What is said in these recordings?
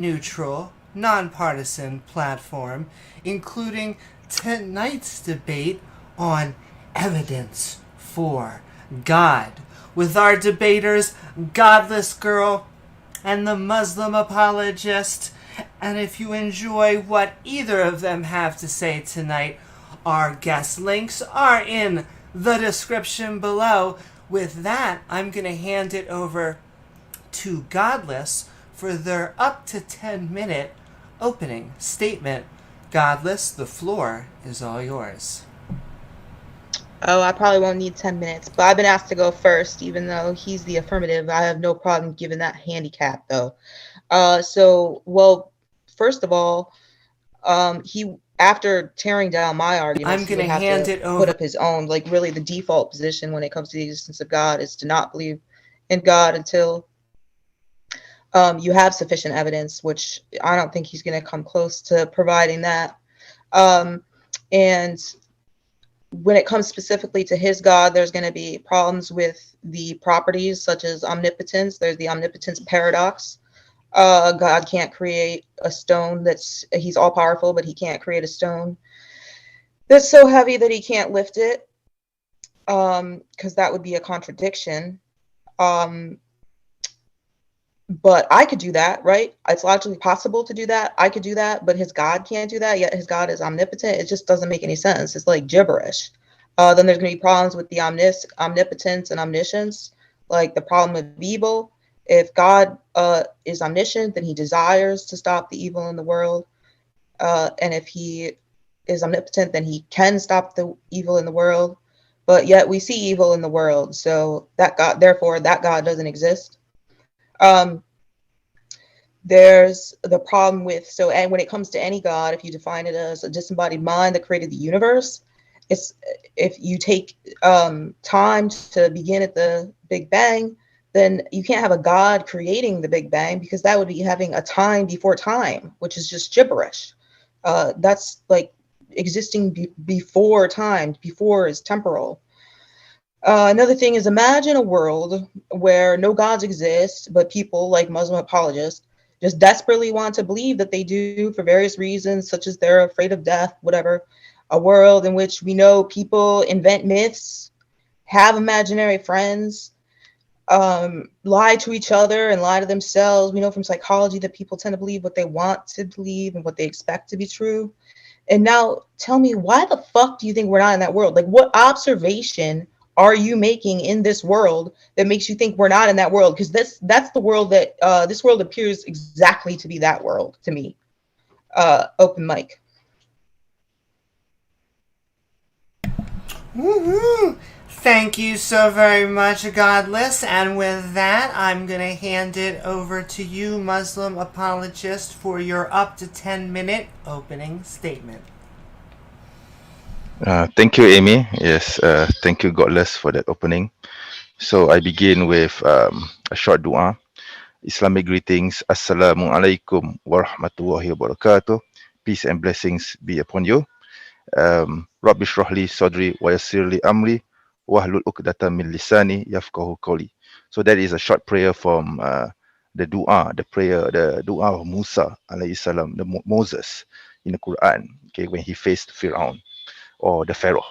neutral, non-partisan platform, including tonight's debate on evidence for God, with our debaters, Godless Girl and the Muslim Apologist. And if you enjoy what either of them have to say tonight, our guest links are in the description below. With that, I'm going to hand it over to Godless for their up to 10-minute opening statement. Godless, the floor is all yours. Oh, I probably won't need 10 minutes, but I've been asked to go first, even though he's the affirmative. I have no problem giving that handicap, though. Well, first of all, he after tearing down my arguments, I'm he going would to have hand to it put over. up his own. Like, really, the default position when it comes to the existence of God is to not believe in God until you have sufficient evidence, which I don't think he's going to come close to providing that. And when it comes specifically to his God, there's going to be problems with the properties such as omnipotence. There's the omnipotence paradox. God can't create a stone he's all powerful, but he can't create a stone that's so heavy that he can't lift it, because that would be a contradiction. But I could do that, right? It's logically possible to do that. I could do that, but his God can't do that, yet his God is omnipotent. It just doesn't make any sense. It's like gibberish. Then there's going to be problems with the omnipotence and omniscience, like the problem of evil. If God is omniscient, then he desires to stop the evil in the world. And if he is omnipotent, then he can stop the evil in the world. But yet we see evil in the world. So therefore, that God doesn't exist. There's the problem and when it comes to any God, if you define it as a disembodied mind that created the universe, if you take time to begin at the Big Bang, then you can't have a God creating the Big Bang, because that would be having a time before time, which is just gibberish. That's like existing before time. Before is temporal. Another thing is, imagine a world where no gods exist, but people like Muslim apologists just desperately want to believe that they do for various reasons, such as they're afraid of death, whatever. A world in which we know people invent myths, have imaginary friends, lie to each other and lie to themselves. We know from psychology that people tend to believe what they want to believe and what they expect to be true. And now tell me, why the fuck do you think we're not in that world? Like, what observation are you making in this world that makes you think we're not in that world? Because that's the world that this world appears exactly to be that world to me. Open mic. Woo-hoo! Thank you so very much, Godless. And with that, I'm going to hand it over to you, Muslim Apologist, for your up to 10-minute opening statement. Thank you, Amy. Yes, thank you, Godless, for that opening. So I begin with a short dua. Islamic greetings. Assalamu alaikum wa rahmatullahi wa barakatuh. Peace and blessings be upon you. Rabbi shrahli sadri wa yassirli amri wahlul uqdatan min lisani yafqahu qawli. So that is a short prayer from the dua of Musa alayhi salam, Moses in the Quran. Okay, when he faced Fir'aun or the Pharaoh.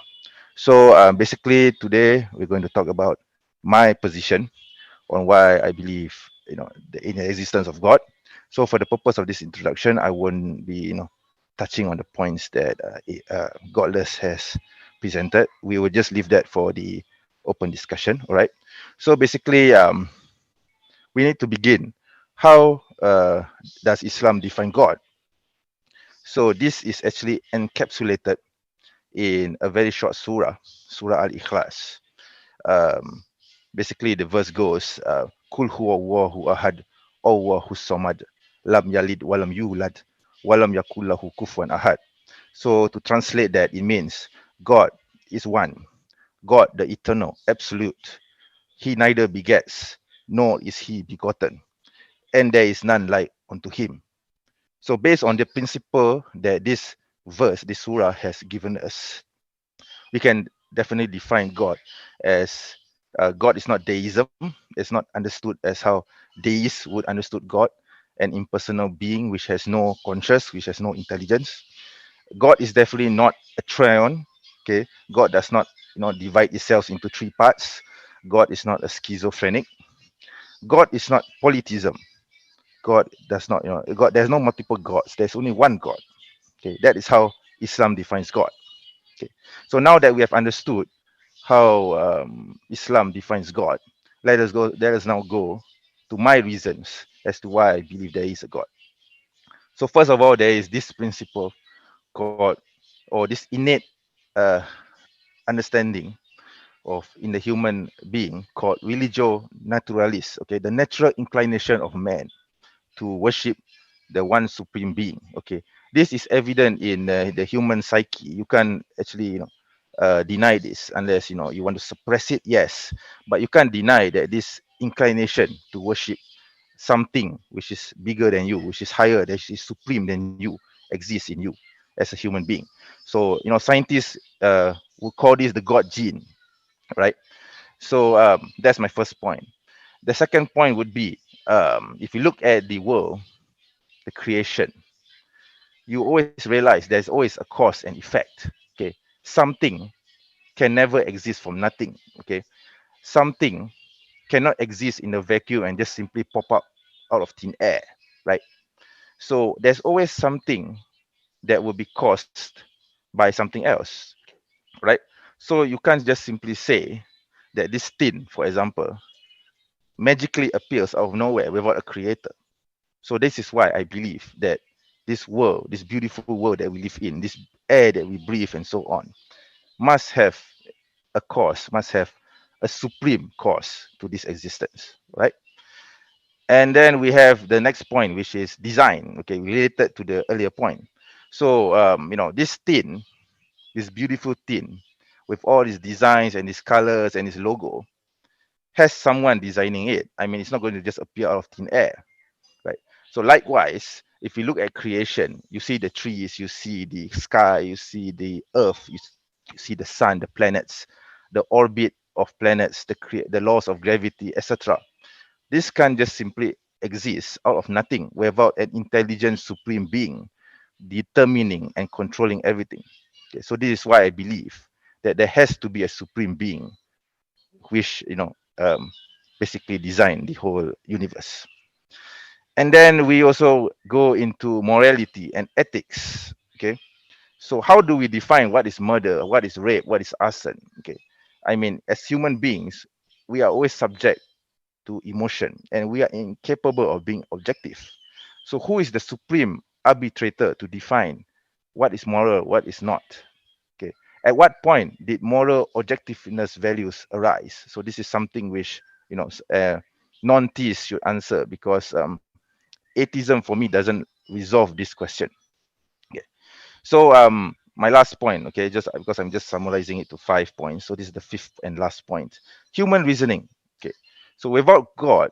So basically today we're going to talk about my position on why I believe in the existence of God. So for the purpose of this introduction, I won't be touching on the points that Godless has presented. We will just leave that for the open discussion. All right. So basically, we need to begin. How does Islam define God? So this is actually encapsulated in a very short surah, Surah Al-Ikhlas. Basically, the verse goes, Kul huwa Allahu ahad, Allahu samad, lam yalid walam yulad, walam yakul lahu kufuwan ahad. So to translate that, it means God is one, God the eternal, absolute. He neither begets, nor is he begotten, and there is none like unto him. So based on the principle that this verse, this surah has given us, we can definitely define God as God is not deism. It's not understood as how deists would understood God, an impersonal being which has no conscience, which has no intelligence. God is definitely not a trion. Okay, God does not divide itself into three parts. God is not a schizophrenic. God is not polytheism. God does not, God. There's no multiple gods. There's only one God. Okay, that is how Islam defines God. Okay, so now that we have understood how Islam defines God, let us go. Let us now go to my reasons as to why I believe there is a God. So first of all, there is this principle called, or this innate uh, understanding of in the human being called religio naturalis. Okay, the natural inclination of man to worship the one supreme being. Okay, this is evident in the human psyche. You can't actually deny this unless you want to suppress it. Yes, but you can't deny that this inclination to worship something which is bigger than you, which is higher, that is supreme than you, exists in you as a human being. So scientists would call this the God gene, right? So that's my first point. The second point would be, if you look at the world, the creation, you always realize there's always a cause and effect. Okay, something can never exist from nothing. Okay, something cannot exist in a vacuum and just simply pop up out of thin air, right? So there's always something that will be caused by something else, right? So you can't just simply say that this tin, for example, magically appears out of nowhere without a creator. So this is why I believe that this world, this beautiful world that we live in, this air that we breathe and so on, must have a cause, must have a supreme cause to this existence, right? And then we have the next point, which is design, okay, related to the earlier point. So, this tin, this beautiful tin with all these designs and these colors and this logo has someone designing it. I mean, it's not going to just appear out of thin air, right? So likewise, if you look at creation, you see the trees, you see the sky, you see the earth, you see the sun, the planets, the orbit of planets, the laws of gravity, etc. This can't just simply exist out of nothing without an intelligent supreme being determining and controlling everything. Okay, so this is why I believe that there has to be a supreme being which basically designed the whole universe. And then we also go into morality and ethics. Okay, so how do we define what is murder, what is rape, what is arson? Okay, I mean, as human beings, we are always subject to emotion and we are incapable of being objective. So who is the supreme arbitrator to define what is moral, what is not? Okay, at what point did moral objectiveness values arise? So this is something which non-theists should answer, because atheism for me doesn't resolve this question. Okay. So my last point, okay, just because I'm just summarizing it to 5 points. So this is the fifth and last point. Human reasoning. Okay. So without God,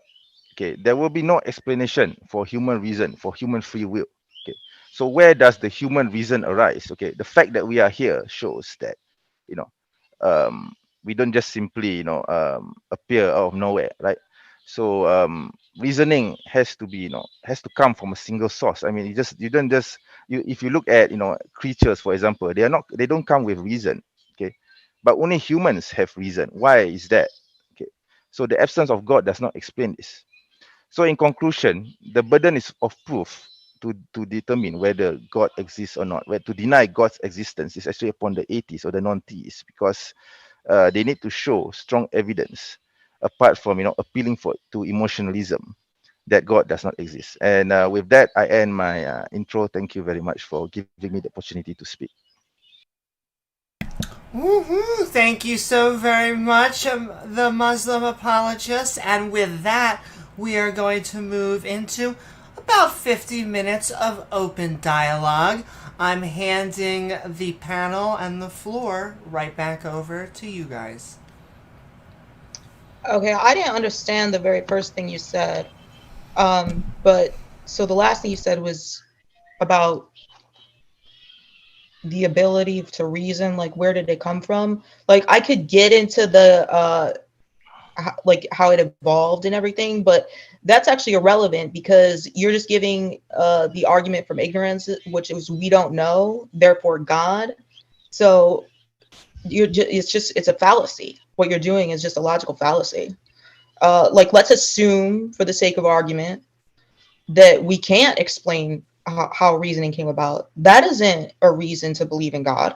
okay, there will be no explanation for human reason, for human free will. Okay. So where does the human reason arise? Okay. The fact that we are here shows that, you know, we don't just simply, appear out of nowhere, right? So reasoning has to be, has to come from a single source. I mean, you don't just if you look at creatures, for example, they don't come with reason. Okay, but only humans have reason. Why is that? Okay, so the absence of God does not explain this. So in conclusion, the burden is of proof to determine whether God exists or not. Where to deny God's existence is actually upon the atheists or the non-theists, because they need to show strong evidence apart from appealing to emotionalism that God does not exist. And with that, I end my intro. Thank you very much for giving me the opportunity to speak. Woohoo! Thank you so very much, the Muslim apologist. And with that, we are going to move into about 50 minutes of open dialogue. I'm handing the panel and the floor right back over to you guys. Okay, I didn't understand the very first thing you said. But so the last thing you said was about the ability to reason, like where did it come from? Like I could get into the how it evolved and everything, but that's actually irrelevant because you're just giving the argument from ignorance, which is we don't know, therefore God. So it's a fallacy. What you're doing is just a logical fallacy. Like, let's assume for the sake of argument that we can't explain how reasoning came about. That isn't a reason to believe in God.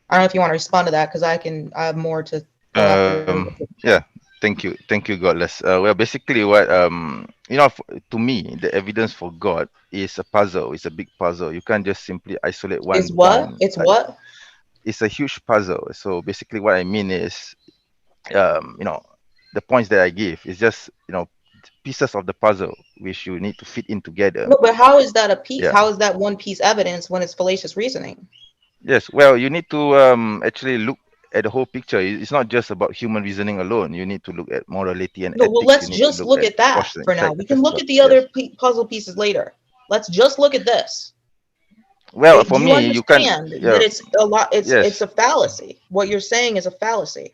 I don't know if you want to respond to that, because I have more to go after. Yeah, thank you, Godless. Well, basically, what to me, the evidence for God is a puzzle. It's a big puzzle. You can't just simply isolate one Is what? point. It's what? It's a huge puzzle. So basically, what I mean is, the points that I give is just pieces of the puzzle which you need to fit in together. No, but how is that a piece? Yeah. How is that one piece evidence when it's fallacious reasoning? Yes. Well, you need to actually look at the whole picture. It's not just about human reasoning alone. You need to look at morality and No, ethics. well, let's You need to just look at that caution, for now. effect, We can look etc. at the other puzzle pieces later. Let's just look at this. Well, for Do you me, you can. understand Yeah. that it's a lot? It's Yes. a fallacy. What you're saying is a fallacy.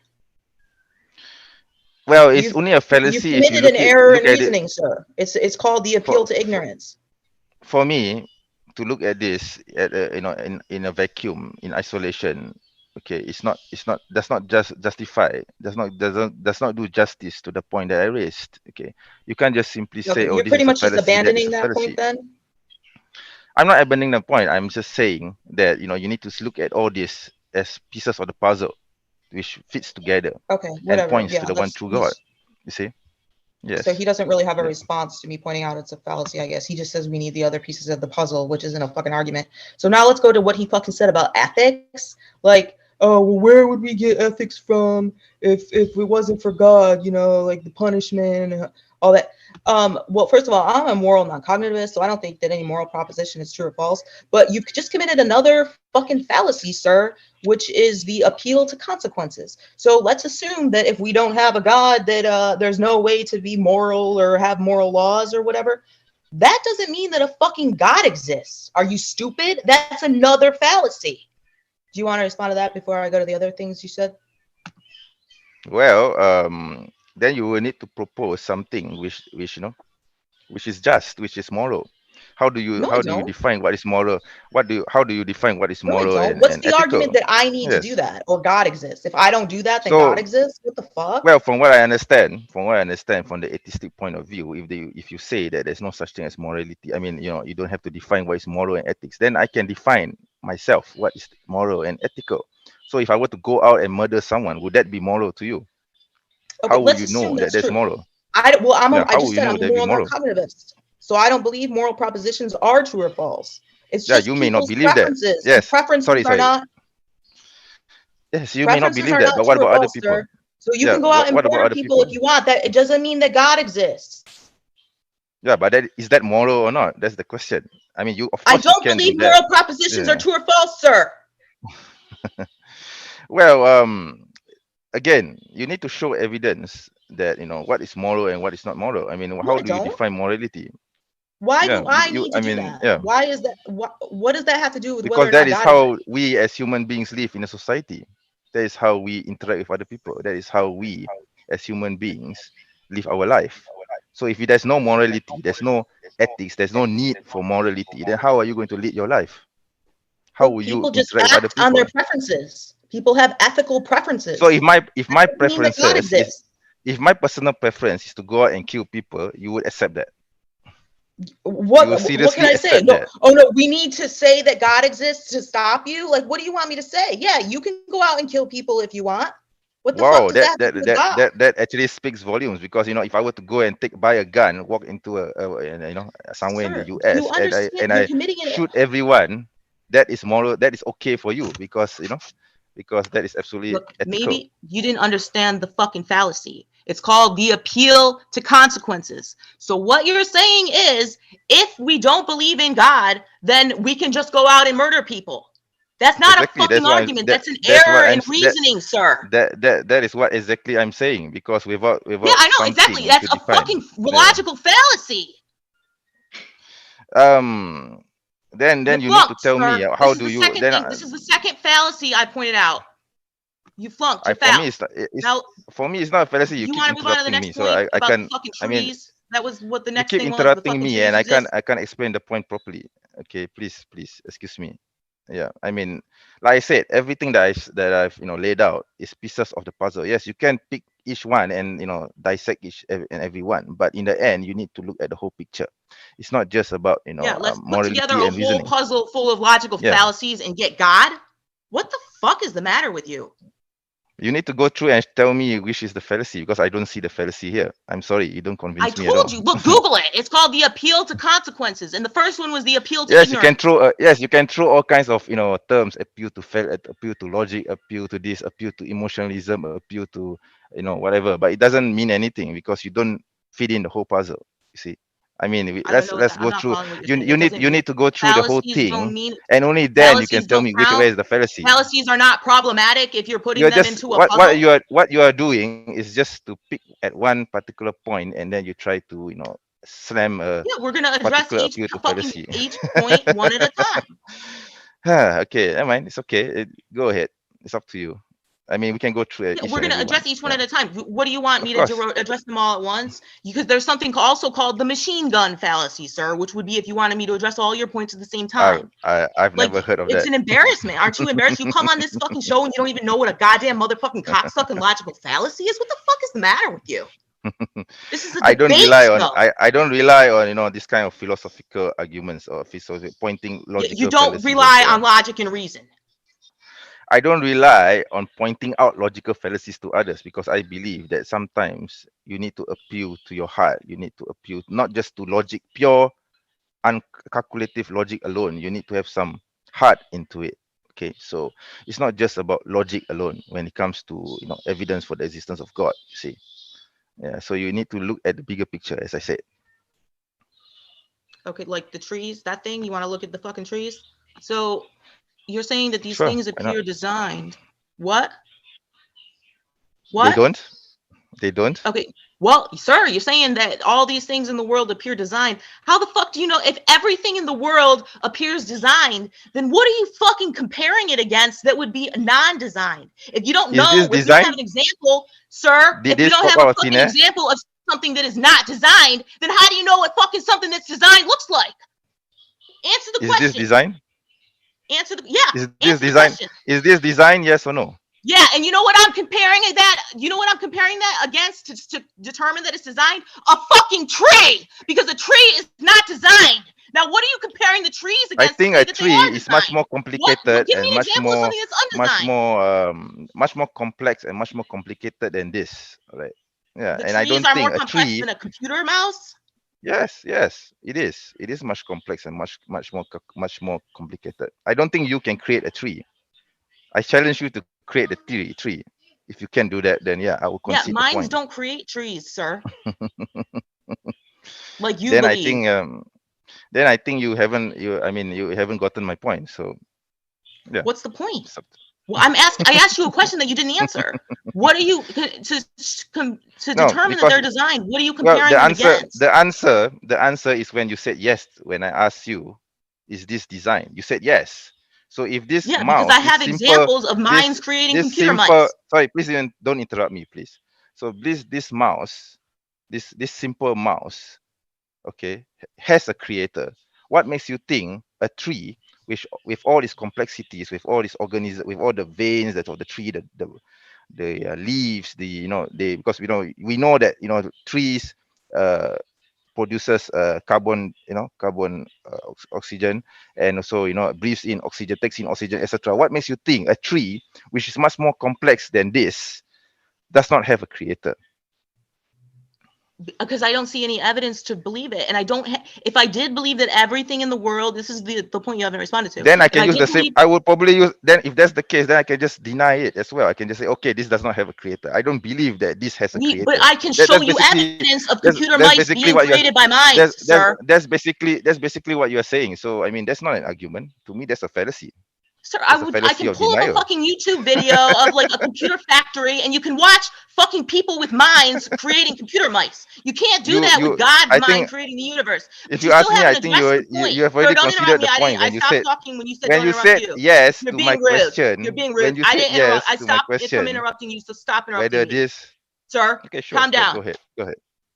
Well, it's only a fallacy You've if you committed an error in look at it. reasoning, sir. It's called the appeal to ignorance. For me, to look at this at in a vacuum, in isolation, okay, it's not does not just justify, does not do justice to the point that I raised. Okay, you can't just simply say, Okay, oh, you're this pretty is a much just fallacy, that is abandoning a that fallacy. point then? I'm not abandoning the point. I'm just saying that you need to look at all this as pieces of the puzzle which fits together Okay, and whatever. points Yeah, to the one true God. You see? Yes. So he doesn't really have a Yeah. response to me pointing out it's a fallacy, I guess. He just says we need the other pieces of the puzzle, which isn't a fucking argument. So now let's go to what he fucking said about ethics. Like, oh, well, where would we get ethics from if it wasn't for God, like the punishment and all that. Well, first of all, I'm a moral non-cognitivist, so I don't think that any moral proposition is true or false. But you've just committed another fucking fallacy, sir, which is the appeal to consequences. So let's assume that if we don't have a God, that there's no way to be moral or have moral laws or whatever. That doesn't mean that a fucking God exists. Are you stupid? That's another fallacy. Do you want to respond to that before I go to the other things you said? Well, then you will need to propose something which which is just, which is moral. How do you define what is moral? How do you define what is moral What's and the ethical? argument that I need to do that or God exists? If I don't do that, then God exists? What the fuck? Well, from what I understand from the atheistic point of view, if you say that there's no such thing as morality, I mean, you don't have to define what is moral and ethics, then I can define myself what is moral and ethical. So if I were to go out and murder someone, would that be moral to you? Okay, how will you know that there's moral? I just said I'm a moral moral? non-cognitivist. So I don't believe moral propositions are true or false. It's just you may not believe preferences. that. Yes. Preferences are not. Yes, you may not believe that, but what about other people? Sir. So you can go out and murder people if you want. That it doesn't mean that God exists. Yeah, but is that moral or not? That's the question. I mean, I don't believe moral propositions are true or false, sir. Well, again, you need to show evidence that what is moral and what is not moral. I mean, how do you define morality? Why do I need to do that? Yeah. Why is that? What does that have to do with because that is how we as human beings live in a society. That is how we interact with other people. That is how we as human beings live our life. So if there's no morality, there's no ethics, there's no need for morality, then how are you going to lead your life? How will you just interact with other people? On their preferences. People have ethical preferences. So if my preferences, if my personal preference is to go out and kill people, you would accept that? What can I say? No, we need to say that God exists to stop you. Like, what do you want me to say? Yeah, you can go out and kill people if you want. What the fuck does that actually speaks volumes, because if I were to go and buy a gun, walk into somewhere in the US and I shoot everyone, that is moral, that is okay for you, because that is absolutely ethical. Maybe you didn't understand the fucking fallacy. It's called the appeal to consequences. So what you're saying is, if we don't believe in God, then we can just go out and murder people. That's not a fucking argument. That's an error in reasoning, sir. That is what exactly I'm saying, because without yeah, I know exactly. That's a fucking logical fallacy. Then you need to tell me how do you. This is the second fallacy I pointed out. You flunked. You For me, failed. it's Now, for me, it's not a fallacy. You you keep want to move on to the interrupting next me, so point I about the can. fucking I mean, trees? That was what the you next keep thing was. The interrupting fucking me, trees and exist. I can't explain the point properly. Okay, please, excuse me. Yeah, I mean, like I said, everything that I've laid out is pieces of the puzzle. Yes, you can pick each one and dissect and every one, but in the end, you need to look at the whole picture. It's not just about Yeah, let's put together morality a and whole reasoning. puzzle full of logical Yeah, fallacies and get God. What the fuck is the matter with you? you need to go through and tell me which is the fallacy, because I don't see the fallacy here. I'm sorry, you don't I convince me at told all. you. Look, Google it. It's called the appeal to consequences, and the first one was the appeal to Yes, you can ignorance. throw. Yes, you can throw all kinds of terms. Appeal to logic, appeal to this, appeal to emotionalism, appeal to whatever. But it doesn't mean anything because you don't fit in the whole puzzle. You see, I mean, I don't know. let's I'm go not through. following what you're saying. You It doesn't mean need to go through the whole fallacies don't thing, mean and only then you can fallacies tell don't me count. where is the fallacy. Fallacies are not problematic if you're putting You're them just into a puzzle. what you are doing is just to pick at one particular point, and then you try to slam a Yeah, we're gonna address particular appeal to fallacy. each point one at a time. Okay, never mind. It's okay. Go ahead. It's up to you. I mean, we can go through Yeah, each we're and gonna every one. address each one Yeah, at a time. What do you want me of to course. address them all at once? Because there's something also called the machine gun fallacy, sir, which would be if you wanted me to address all your points at the same time. I've Like, never heard of it's that. an embarrassment. Aren't you embarrassed? You come on this fucking show and you don't even know what a goddamn motherfucking cocksucking logical fallacy is? What the fuck is the matter with you? This is a I don't debate rely on show. I don't rely on this kind of philosophical arguments or pointing You logical don't fallacies and rely so on on. logic and reason. I don't rely on pointing out logical fallacies to others because I believe that sometimes you need to appeal to your heart. You need to appeal not just to logic, pure uncalculative logic alone. You need to have some heart into it. Okay, so it's not just about logic alone when it comes to evidence for the existence of God. You see, yeah. So you need to look at the bigger picture, as I said. Okay, like the trees, that thing. You want to look at the fucking trees? So you're saying that these Sure, things why not? appear designed. What? They don't. They don't. Okay. Well, sir, you're saying that all these things in the world appear designed. How the fuck do you know if everything in the world appears designed? Then what are you fucking comparing it against that would be non-designed? If you don't Is know, this if you don't have design? an example, sir, Did if you this don't pop have a out of thin fucking air? example of something that is not designed, then how do you know what fucking something that's designed looks like? Answer the Is this question. design? Answer the yeah. Is this Answer the design? question. Is this design? Yes or no? Yeah, and you know what I'm comparing that? You know what I'm comparing that against to determine that it's designed? A fucking tree, because a tree is not designed. Now, what are you comparing the trees I against think to say a that they tree are is much designed? more complicated Give me and an example of something that's undesigned. much more complex and much more complicated than this. Right? Yeah, The and I trees don't are more think a complex tree. than a computer mouse. Yes, it is. It is much complex and much more complicated. I don't think you can create a tree. I challenge you to create a tree. If you can do that, then yeah, I will Yeah, concede the mines point. don't create trees, sir. Like you Then believe. I think you haven't gotten my point. So yeah. What's the point? Well, I asked you a question that you didn't answer. What are you to determine that they're designed? What are you comparing them against? The answer is when you said yes. When I asked you, is this design? You said yes. So if this Yeah, mouse, because I have examples of mines creating computer mice. Sorry, please don't interrupt me, please. So this mouse, this simple mouse, okay, has a creator. What makes you think a tree, which with all its complexities, with all its organisms, with all the veins that of the tree, the leaves, because we know that trees produces carbon, oxygen, and also breathes in oxygen, takes in oxygen, etc. What makes you think a tree, which is much more complex than this, does not have a creator? Because I don't see any evidence to believe it, and I don't. If I did believe that everything in the world, this is the point you haven't responded to. Then I can use the same. I would probably use. Then if that's the case, then I can just deny it as well. I can just say, okay, this does not have a creator. I don't believe that this has a creator. But I can show you evidence of computer mice being created by minds, sir. That's basically what you are saying. So I mean, that's not an argument. To me, that's a fallacy. Sir, That's a I fallacy can of pull up a denial. fucking YouTube video of like a computer factory, and you can watch fucking people with minds creating computer mice. You can't do that with God's I mind think creating the universe. if But you you ask still me, I haven't think addressed the point. you have Sir, already don't interrupt considered me. the point I when you stopped said talking when you said don't interrupt you. yes You're to my being rude. question. You're being When rude. you I said didn't interrupt. yes I to my stopped it from question, interrupting you, so stop interrupting whether me. this. Sir, Okay, sure, calm down. Go ahead.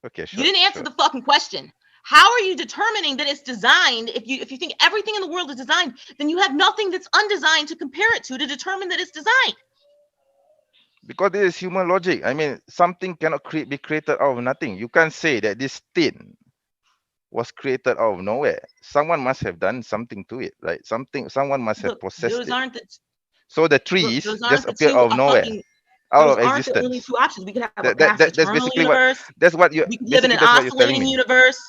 Okay, sure. You didn't answer sure. the fucking question. How are you determining that it's designed? If you think everything in the world is designed, then you have nothing that's undesigned to compare it to determine that it's designed. Because this is human logic. I mean, something cannot be created out of nothing. You can't say that this tin was created out of nowhere. Someone must have done something to it, right? Someone must have processed Those it. aren't So the trees those aren't just the appear two out of nowhere, out those of aren't the only existence. two options. We could have a That's past eternal basically universe. that's what you We could live in an that's what you're telling oscillating me. universe,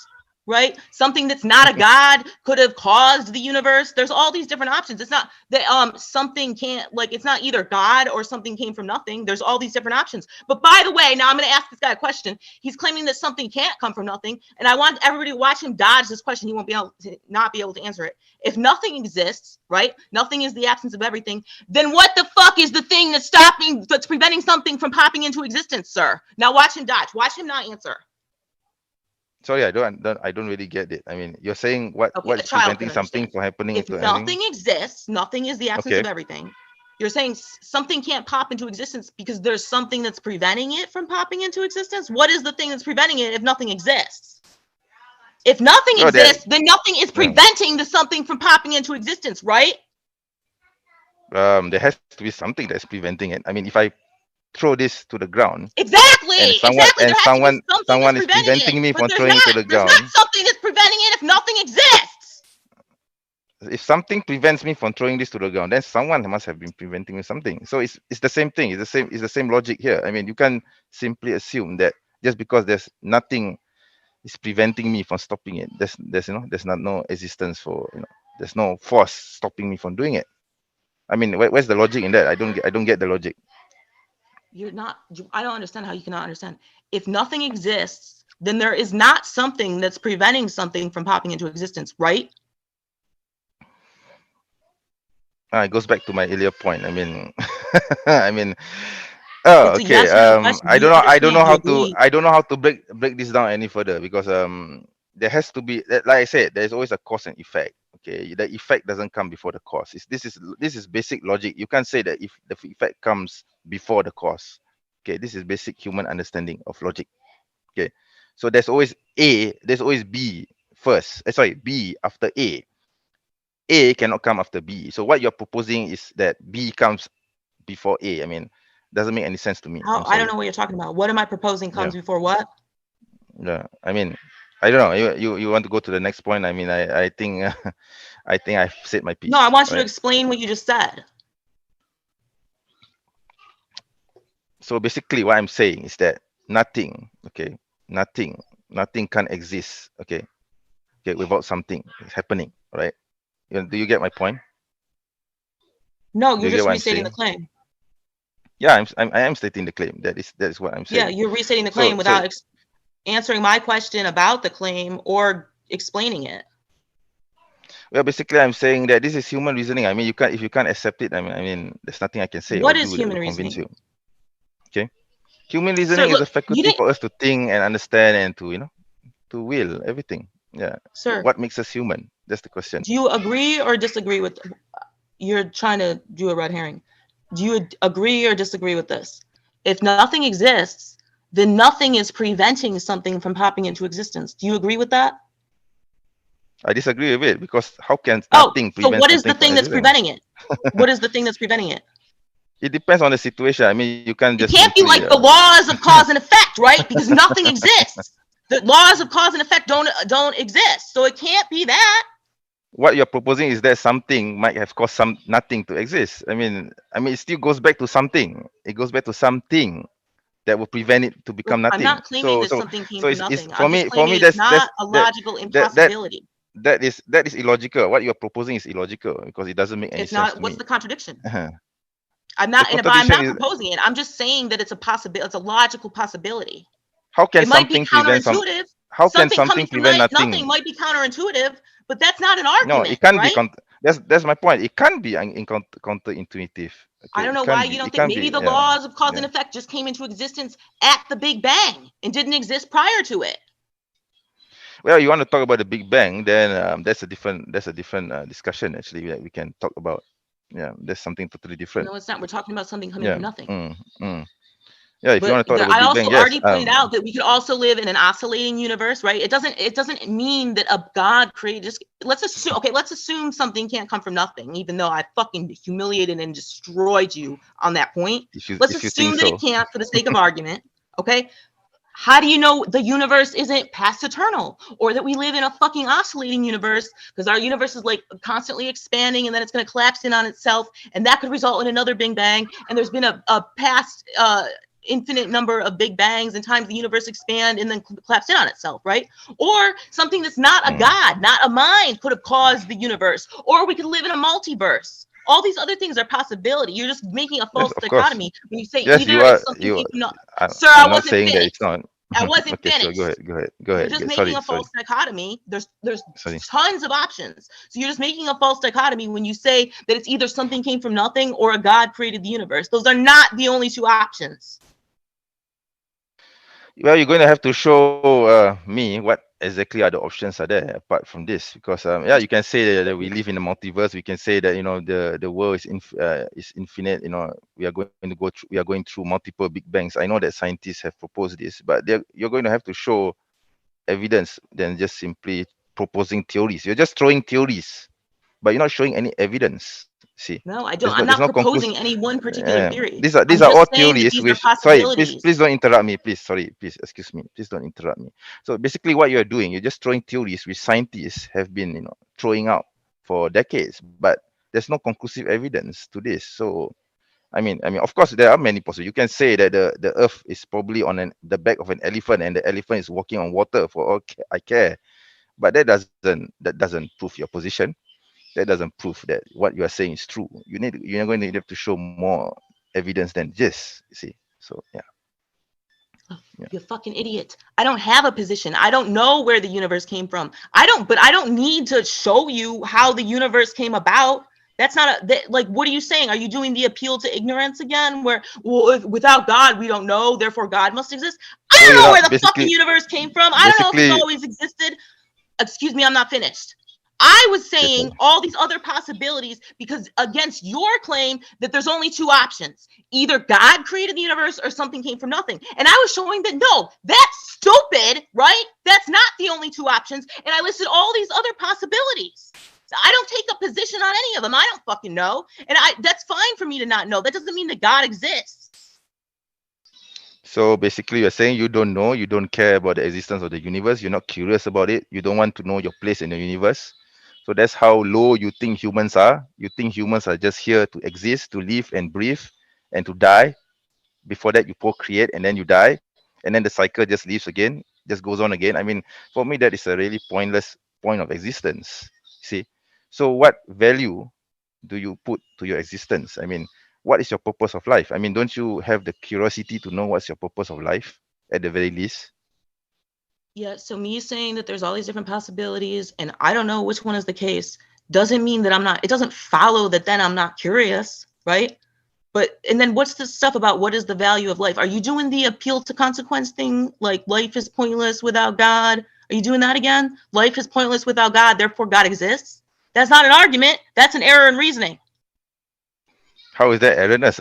right? Something that's not a god could have caused the universe. There's all these different options. It's not that something can't, like, it's not either God or something came from nothing. There's all these different options. But by the way, now I'm going to ask this guy a question. He's claiming that something can't come from nothing, and I want everybody to watch him dodge this question. He won't be able to not be able to answer it. If nothing exists, right? Nothing is the absence of everything. Then what the fuck is the thing that's preventing something from popping into existence, sir? Now watch him dodge. Watch him not answer. Sorry, I don't really get it. I mean, you're saying what is preventing something from happening? If nothing exists, nothing is the absence of everything. You're saying something can't pop into existence because there's something that's preventing it from popping into existence? What is the thing that's preventing it if nothing exists? If nothing exists, then nothing is preventing the something from popping into existence, right? There has to be something that's preventing it. I mean, if I throw this to the ground, exactly, someone is preventing me from throwing it to the ground. There's not something that's preventing it if nothing exists. If something prevents me from throwing this to the ground, then someone must have been preventing me something. So it's the same thing. It's the same logic here. I mean, you can simply assume that just because there's nothing is preventing me from stopping it, there's no existence for, there's no force stopping me from doing it. I mean, where's the logic in that? I don't get the logic. I don't understand how you cannot understand. If nothing exists, then there is not something that's preventing something from popping into existence, right? It goes back to my earlier point. I mean, oh, okay. Yes, I don't know how to break this down any further, because there has to be, like I said, there's always a cause and effect. Okay, the effect doesn't come before the cause. This is basic logic. You can't say that if the effect comes before the cause. Okay, this is basic human understanding of logic. Okay, so there's always there's always B first. B after A. A cannot come after B. So what you're proposing is that B comes before A. I mean, doesn't make any sense to me. I don't know what you're talking about. What am I proposing comes before what? Yeah, I mean, I don't know. You want to go to the next point? I mean, I think I think I've said my piece. No, I want you to explain what you just said. So basically, what I'm saying is that nothing can exist, without something happening, right? Do you get my point? No, you're just restating the claim. Yeah, I am stating the claim. That is what I'm saying. Yeah, you're restating the claim without answering my question about the claim or explaining it. Well, basically, I'm saying that this is human reasoning. I mean, if you can't accept it, I mean, there's nothing I can say. What is human reasoning? You. Okay, human reasoning is a faculty for us to think and understand and to will everything. Yeah. Sir, what makes us human? That's the question. Do you agree or disagree with? You're trying to do a red herring. Do you agree or disagree with this? If nothing exists, then nothing is preventing something from popping into existence. Do you agree with that? I disagree with it, because how can nothing prevent? So what is the thing that's preventing it? What is the thing that's preventing it? It depends on the situation. I mean, you can't just. It can't be like the laws of cause and effect, right? Because nothing exists. The laws of cause and effect don't exist, so it can't be that. What you're proposing is that something might have caused nothing to exist. I mean, it still goes back to something. It goes back to something that will prevent it to become nothing. I'm not claiming that something came from nothing. For me, that's not a logical impossibility. That is illogical. What you're proposing is illogical, because it doesn't make any sense. It's not. What's the contradiction? I'm not proposing it. I'm just saying that it's a possibility. It's a logical possibility. How can something prevent How can something prevent nothing? Nothing might be counterintuitive, but that's not an argument. No, it can't right? be. That's my point. It can be counterintuitive. I Okay, don't it know why can you be. don't It think can maybe be. the Yeah, laws of cause and yeah. effect just came into existence at the Big Bang and didn't exist prior to it. Well, you want to talk about the Big Bang, then that's a different discussion actually that we can talk about. Yeah, that's something totally different. No, it's not. We're talking about something coming Yeah. from nothing. Yeah, if you want But to talk about I Big Bang, also yes. already pointed out that we could also live in an oscillating universe, right? It doesn't mean that a God created. Just let's assume something can't come from nothing, even though I fucking humiliated and destroyed you on that point. Let's If you think assume that so. it can't, for the sake of argument. Okay, how do you know the universe isn't past eternal, or that we live in a fucking oscillating universe, because our universe is like constantly expanding and then it's going to collapse in on itself, and that could result in another Big Bang, and there's been a past infinite number of Big Bangs and times the universe expand and then collapse in on itself, right? Or something that's not a God, not a mind, could have caused the universe, or we could live in a multiverse. All these other things are possibility. You're just making a Yes, false of course. dichotomy when you say Yes, either you are. it's something You. came from no. Sir, I I'm not wasn't saying that it's finished. not. I wasn't Okay, sure. Go finished. ahead. Go ahead. Go You're ahead. just making Sorry. a Sorry. false dichotomy. There's Sorry. tons of options. So you're just making a false dichotomy when you say that it's either something came from nothing or a God created the universe. Those are not the only two options. Well, you're going to have to show me what exactly are the options are there apart from this, because yeah, you can say that we live in a multiverse. We can say that the world is infinite. We are going to go through, we are going through multiple big bangs. I know that scientists have proposed this, but you're going to have to show evidence than just simply proposing theories. You're just throwing theories, but you're not showing any evidence. See, No, I there's don't. no I'm there's not no conclusive. proposing any one particular theory. These I'm are just all saying that theories these are which, sorry, possibilities. please don't interrupt me, please. Sorry, please excuse me, please don't interrupt me. So basically what you're doing, you're just throwing theories which scientists have been throwing out for decades, but there's no conclusive evidence to this. So I mean, of course, there are many possible. You can say that the Earth is probably on the back of an elephant, and the elephant is walking on water for all I care. But that doesn't prove your position. That doesn't prove that what you are saying is true. You're going to have to show more evidence than this. You see. So yeah. You fucking idiot. I don't have a position. I don't know where the universe came from. But I don't need to show you how the universe came about. That's not like, what are you saying? Are you doing the appeal to ignorance again? Where, well, without God, we don't know, therefore God must exist. I So don't you're know not where the fucking universe came from. I don't know if it's basically. always existed. Excuse me, I'm not finished. I was Okay, saying all these other possibilities because against your claim that there's only two options. Either God created the universe or something came from nothing. And I was showing that no, that's stupid, right? That's not the only two options. And I listed all these other possibilities. So I don't take a position on any of them. I don't fucking know. And that's fine for me to not know. That doesn't mean that God exists. So basically, you're saying you don't know, you don't care about the existence of the universe, you're not curious about it, you don't want to know your place in the universe. So that's how low you think humans are. You think humans are just here to exist, to live and breathe, and to die. Before that, you procreate and then you die, and then the cycle just leaves again, just goes on again. I mean, for me, that is a really pointless point of existence. See, so what value do you put to your existence? I mean, what is your purpose of life? I mean, don't you have the curiosity to know what's your purpose of life at the very least? Yeah, so me saying that there's all these different possibilities and I don't know which one is the case doesn't mean that it doesn't follow that then I'm not curious, right? And then what's the stuff about what is the value of life? Are you doing the appeal to consequence thing? Like life is pointless without God? Are you doing that again? Life is pointless without God, therefore God exists? That's not an argument. That's an error in reasoning. How is that erroneous?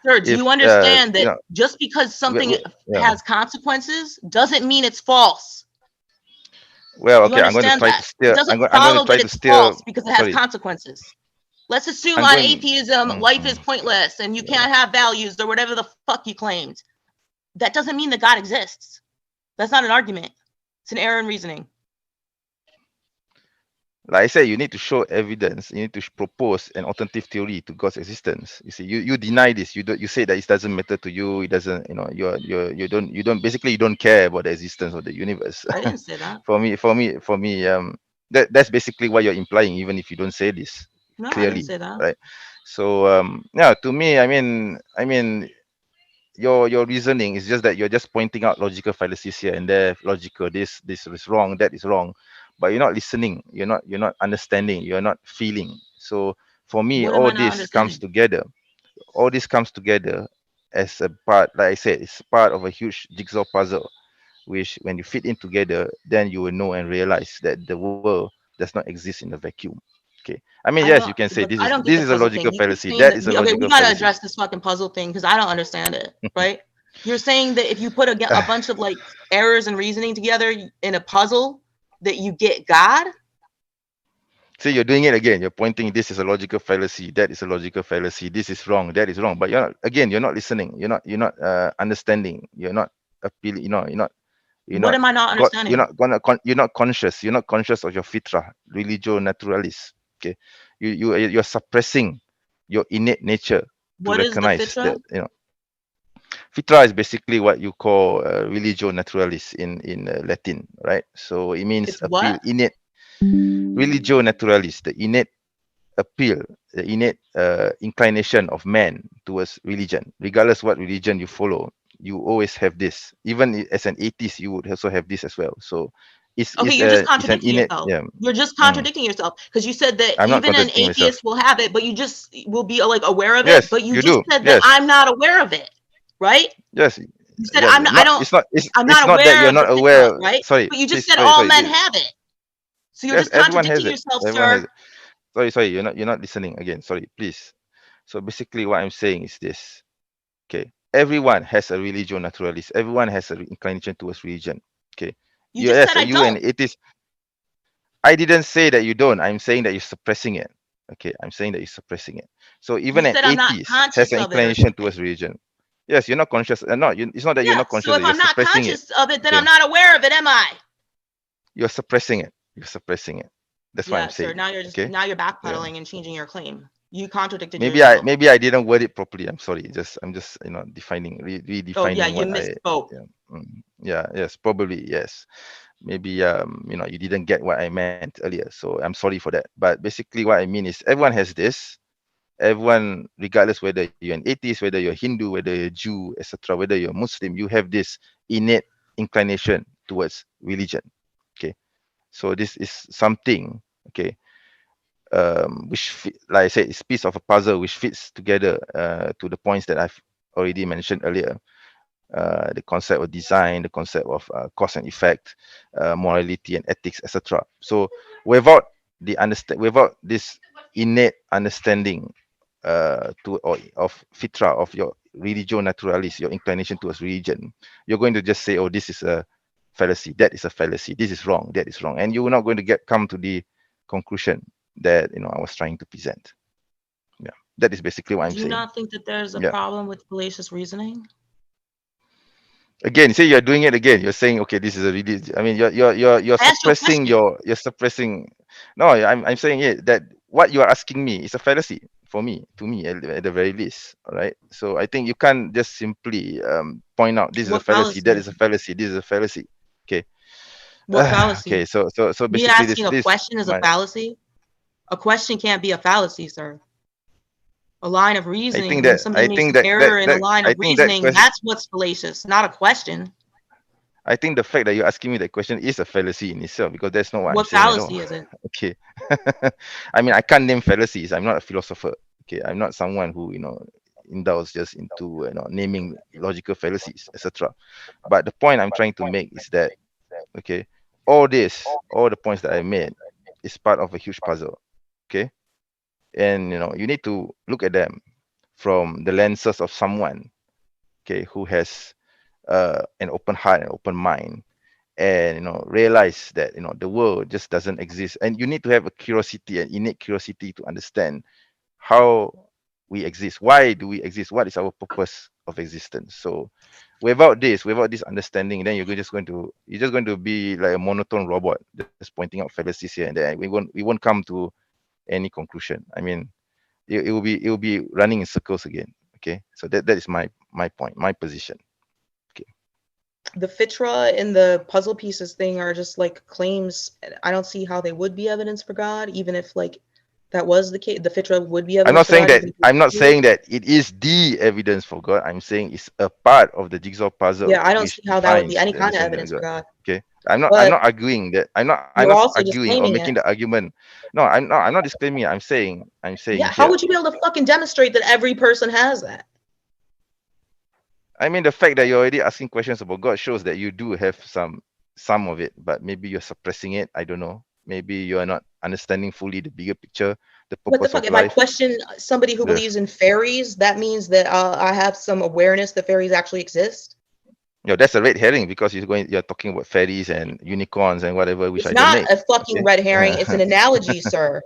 Sir, do if you understand you that know, just because something yeah. has consequences doesn't mean it's false? Well, Do you okay, I'm going to understand try that? to It steer. doesn't I'm going to follow try that to it's steer. false because it has Sorry, consequences. Let's assume I'm on going. atheism, life is pointless and you can't have values or whatever the fuck you claimed. That doesn't mean that God exists. That's not an argument. It's an error in reasoning. Like I said, you need to show evidence. You need to propose an alternative theory to God's existence. You see, you deny this. You say that it doesn't matter to you. It doesn't. You don't. Basically, you don't care about the existence of the universe. I didn't say that. For me, that's basically what you're implying, even if you don't say this No, I didn't clearly, say that. right? So yeah, to me, your reasoning is just that you're just pointing out logical fallacies here and there. Logical, this is wrong, that is wrong. but you're not listening, you're not understanding, you're not feeling. So for me, What am all I not this comes understanding? together. All this comes together as a part, like I said, it's part of a huge jigsaw puzzle, which when you fit in together, then you will know and realize that the world does not exist in a vacuum. Okay. I mean, I yes, you don't can say look. this I is don't get the a puzzle logical thing. You keep fallacy. saying That that. is a Okay, we logical gotta fallacy. address this fucking puzzle thing because I don't understand it. Right? You're saying that if you put a bunch of like errors and reasoning together in a puzzle, that you get God. See, you're doing it again. You're pointing. This is a logical fallacy. That is a logical fallacy. This is wrong. That is wrong. But you're not. Again, you're not listening. You're not understanding. You're not appealing. You're What not am I not got. You're understanding? not gonna. You're not conscious. You're not conscious of your fitra, religio naturalis. Okay. You're suppressing your innate nature to What is the recognize Fitra? that Fitra is basically what you call religio naturalis in Latin, right? So it means It's appeal, what? innate. Religio naturalis, the innate appeal, the innate inclination of man towards religion, regardless what religion you follow. You always have this. Even as an atheist, you would also have this as well. So Okay, you're just it's an contradicting innate. yourself. Yeah. You're just Mm. contradicting yourself because you said that I'm not even an contradicting myself. atheist will have it, but you just will be like aware of it. Yes, But you you just do. said that Yes, I'm not aware of it, right? yes. You said Yeah. I'm not, I Not. don't. It's not. I'm It's not not that aware you're of the not Fitra, aware. right? Sorry, But you just please. said Sorry. all Sorry. men have it. So you're Yes, just everyone has contradicting it. yourself, Everyone has sir. it. Sorry. You're not listening again. Sorry, please. So basically, what I'm saying is this. Okay, everyone has a religio naturalis. Everyone has an inclination towards religion. Okay, You just said I you and don't. it is. I didn't say that you don't. I'm saying that you're suppressing it. Okay, I'm saying that you're suppressing it. So You even an said I'm not atheist has conscious an of it or inclination something. towards religion. Yes, you're not conscious. No, it's not that you're Yeah. not So conscious. if That you're I'm not suppressing it. conscious of it, then I'm Okay, not aware of it, am I? you're suppressing it. You're suppressing it. That's what I'm Yeah, sir. saying. Now you're Okay. now you're Yeah. backpedaling and changing your claim. You contradicted Maybe I yourself. maybe I didn't word it properly. I'm sorry. I'm just Oh yeah, redefining you what misspoke. yeah. Yeah, yes, probably yes. Maybe you didn't get what I meant earlier. So I'm sorry for that. But basically what I mean is everyone has this. Everyone, regardless whether you're an atheist, whether you're Hindu, whether you're Jew, etc., whether you're Muslim, you have this innate inclination towards religion. Okay. So this is something, okay, like I said, it's piece of a puzzle which fits together to the points that I've already mentioned earlier. The concept of design, the concept of cause and effect, morality and ethics, etc. So without without this innate understanding of fitra, of your religio naturalis, your inclination towards religion, you're going to just say, oh, this is a fallacy, that is a fallacy, this is wrong, that is wrong, and you're not going to come to the conclusion that I was trying to present. Yeah, that is basically what I'm Do you saying. not think that there's a Yeah. problem with fallacious reasoning? Again, see, you're doing it again. You're saying, okay, this is a really. I mean, you're I asked you a suppressing question. you're suppressing. No, I'm saying it that what you are asking me is a fallacy for me, to me, at the very least. All right. So I think you can't just simply point out this is a What fallacy, that fallacy? is a fallacy, this is a fallacy. Okay. What fallacy? Okay. So Me basically, asking a this question is a fallacy? A question can't be a fallacy, sir. A line of reasoning, when somebody makes an error in a line I of think that reasoning, question. that's what's fallacious, not a question. I think the fact that you're asking me that question is a fallacy in itself, because that's not what I'm What saying at all. fallacy is it? Okay. I mean, I can't name fallacies. I'm not a philosopher. Okay. I'm not someone who, indulges into, naming logical fallacies, etc. But the point I'm trying to make is that, okay, all the points that I made is part of a huge puzzle. Okay. And, you need to look at them from the lenses of someone, okay, who has an open heart and open mind, and realize that the world just doesn't exist, and you need to have a curiosity, an innate curiosity, to understand how we exist, why do we exist, what is our purpose of existence. So without this understanding, then you're just going to be like a monotone robot, just pointing out fallacies here and there. We won't come to any conclusion. I mean, it will be running in circles again. Okay, so that is my point, my position. The Fitra and the puzzle pieces thing are just like claims. I don't see how they would be evidence for God, even if like that was the case, the Fitra would be I'm evidence not for saying God. that I'm not saying that it is the evidence for God. I'm saying it's a part of the jigsaw puzzle Yeah, I don't which see how that would be defines any the kind of understanding evidence of for God. God. Okay. I'm not But arguing that. I'm not you're also arguing or disclaiming making it. the argument. No, I'm not disclaiming it. I'm saying Yeah, how here. would you be able to fucking demonstrate that every person has that? I mean, the fact that you're already asking questions about God shows that you do have some of it, but maybe you're suppressing it. I don't know. Maybe you are not understanding fully the bigger picture, the What the purpose fuck? of If I life. question somebody who Yes. believes in fairies, that means that I have some awareness that fairies actually exist? You know, that's a red herring because you're talking about fairies and unicorns and whatever, which It's I don't not make. a fucking Okay. red herring. It's an analogy, sir.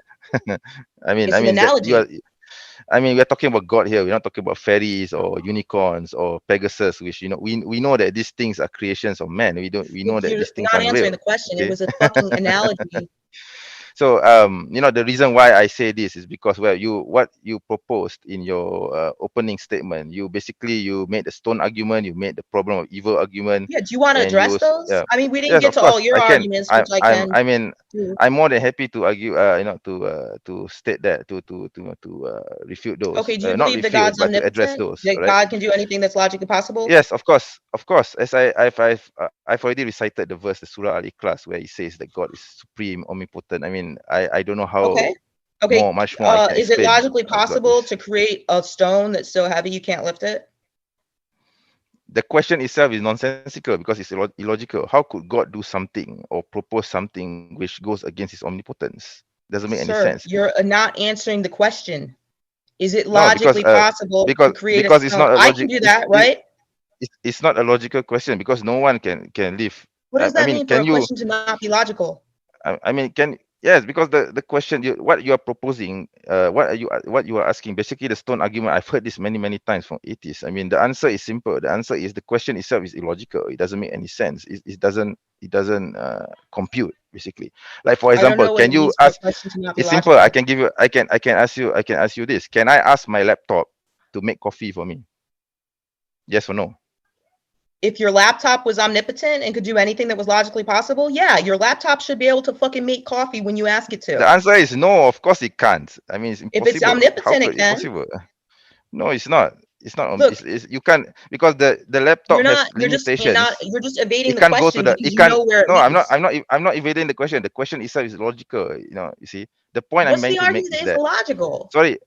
I mean It's an that you are. analogy. I mean, we're talking about God here. We're not talking about fairies or unicorns or Pegasus, which we know that these things are creations of man. We know that You're these things not aren't answering real. the question. Okay. It was a fucking analogy. So the reason why I say this is because what you proposed in your opening statement, you made the stone argument, you made the problem of evil argument, Yeah, do you want to and address those? I mean, we didn't yes, get of to all course your I can. arguments, which I can I mean, do. I'm more than happy to argue, to state that, to refute those. Okay, do you Not believe that refute, God's but to address omnipotent? those. That Right? God can do anything that's logically possible? Yes, of course. As I've already recited the verse, the Surah Al-Ikhlas, where he says that God is supreme, omnipotent. I mean, I don't know how Okay. much more I can Is it explain logically God possible is. to create a stone that's so heavy you can't lift it? The question itself is nonsensical because it's illogical. How could God do something or propose something which goes against his omnipotence? Doesn't make any Sir, sense. you're not answering the question. Is it No, because logically possible to create a because it's stone? not a I can logic. do that, right? It's not a logical question because no one can live. What does I that mean, mean for can a you? question to not be logical? I mean, yes, because the question what you are proposing, what you are asking, basically the stone argument. I've heard this many times from atheists. I mean, the answer is simple. The answer is the question itself is illogical. It doesn't make any sense. It doesn't compute basically. Like for I don't example, know what can it you means for a ask? question to not be It's simple. I logical. can give you. I can ask you this. Can I ask my laptop to make coffee for me? Yes or no? If your laptop was omnipotent and could do anything that was logically possible, yeah, your laptop should be able to fucking make coffee when you ask it The to. answer is no. Of course it can't. I mean, it's If it's impossible. How omnipotent, could it it be can. possible? No, it's not. It's not. Look, You can't because the laptop has you're limitations. just evading It the can't go to question the. because It you can't. know where it No, leads. I'm not evading the question. The question itself is logical. You see, the point I'm What's meant the to make argument is that is that. illogical? Sorry,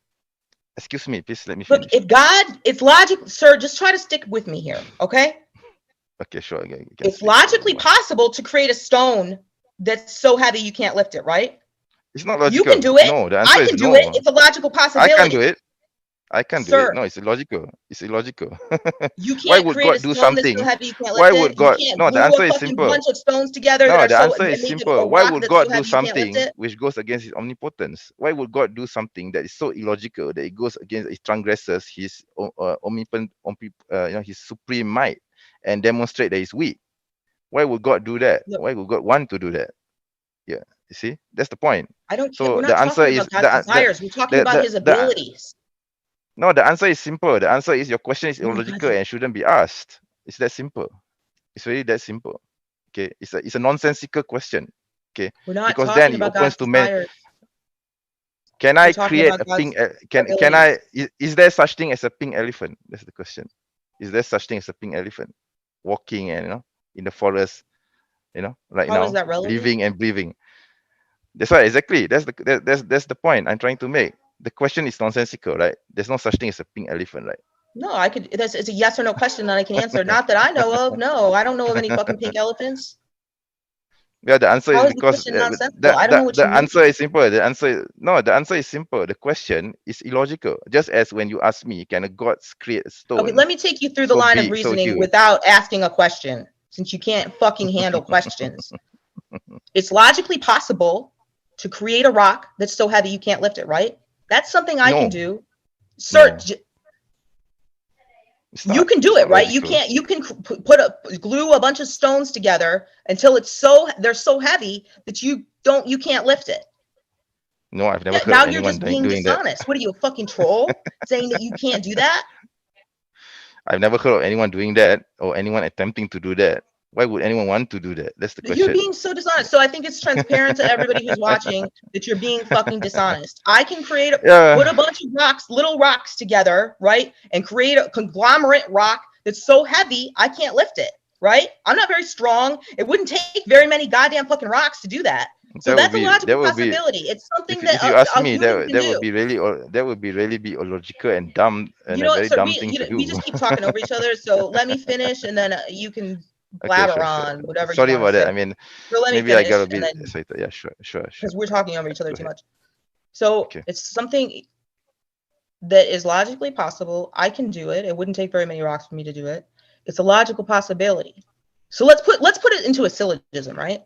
excuse me. Please let me Look, finish. if God, it's logic, sir, just try to stick with me here, okay? Okay, sure. You can It's speak whatever logically you want. possible to create a stone that's so heavy you can't lift it, right? It's not You logical. can do it. No, the answer I is can do it. no. It's a logical I can't do possibility. it. I can't do it. Sir, No, it's illogical. It's illogical. you Why can't would create a God do stone that's so something? heavy you can't Why lift it. would You God? can't No, the glue a answer is fucking simple. bunch of stones together No, that are the so answer is that make simple. a Why rock would that's so God do heavy you can't lift something it. which goes against his omnipotence? Why would God do something that is so illogical that it goes against, it transgresses his omnipotent, his supreme might, and demonstrate that he's weak? Why would God do that? Look, Why would God want to do that? Yeah, you see, that's the point. I don't care. So We're the not answer talking is about God's desires. We're talking about his the abilities. no, the answer is simple. The answer is your question is Oh my God, illogical and shouldn't be asked. It's that simple. It's really that simple. Okay, it's a nonsensical question. Okay, we're not because then talking it about God's opens to men. desires. Can We're I talking create about a God's pink? Can abilities. is there such thing as a pink elephant? That's the question. Is there such thing as a pink elephant walking and in the forest? Right How is now, that relevant? living and breathing. That's right. Exactly. That's the point I'm trying to make. The question is nonsensical, right? There's no such thing as a pink elephant, right? No, I could. It's a yes or no question that I can answer. Not that I know of. No, I don't know of any fucking pink elephants. Yeah, the answer How is is the because question nonsensical? I don't know what the you mean. answer is simple. The answer is simple. The question is illogical. Just as when you ask me, can a god create a stone? Okay, let me take you through the so line of big, so reasoning huge? without asking a question, since you can't fucking handle questions. It's logically possible to create a rock that's so heavy you can't lift it, right? That's something I can No, do. Sir, no, it's you not. can do It's it, not right? logical. You can glue a bunch of stones together until they're so heavy that you can't lift it. No, I've never heard Now of you're anyone just being doing that. dishonest. What are you, a fucking troll, saying that you can't do that? I've never heard of anyone doing that or anyone attempting to do that. Why would anyone want to do that? That's the You're question. being so dishonest. So I think it's transparent to everybody who's watching that you're being fucking dishonest. I can create put a bunch of rocks, little rocks together, right? And create a conglomerate rock that's so heavy I can't lift it, right? I'm not very strong. It wouldn't take very many goddamn fucking rocks to do that. So that's a logical possibility. It's something that if you ask a me, human can that do. would be really be illogical and dumb and You know a what? very So dumb thing to do. we just keep talking over each other. So let me finish, and then you can blabber on whatever Sorry you want to about say. that. I mean, So let me maybe I finish, got a and bit then excited. Yeah, sure. because we're talking over each other Go too ahead. much. So Okay. it's something that is logically possible. I can do it. It wouldn't take very many rocks for me to do it. It's a logical possibility. So let's put it into a syllogism, right?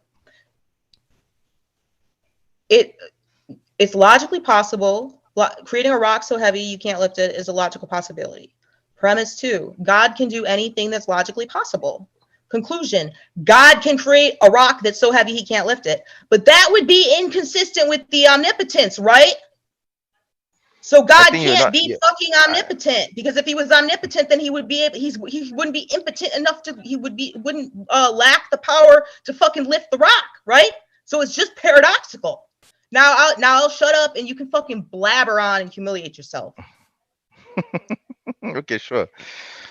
It's logically possible. Creating a rock so heavy you can't lift it is a logical possibility. Premise 2, God can do anything that's logically possible. Conclusion, God can create a rock that's so heavy he can't lift it. But that would be inconsistent with the omnipotence, right? So God can't be fucking omnipotent, because if he was omnipotent, then he would be able, he wouldn't be impotent enough to, wouldn't lack the power to fucking lift the rock, right? So it's just paradoxical. Now I'll shut up and you can fucking blabber on and humiliate yourself. Okay, sure.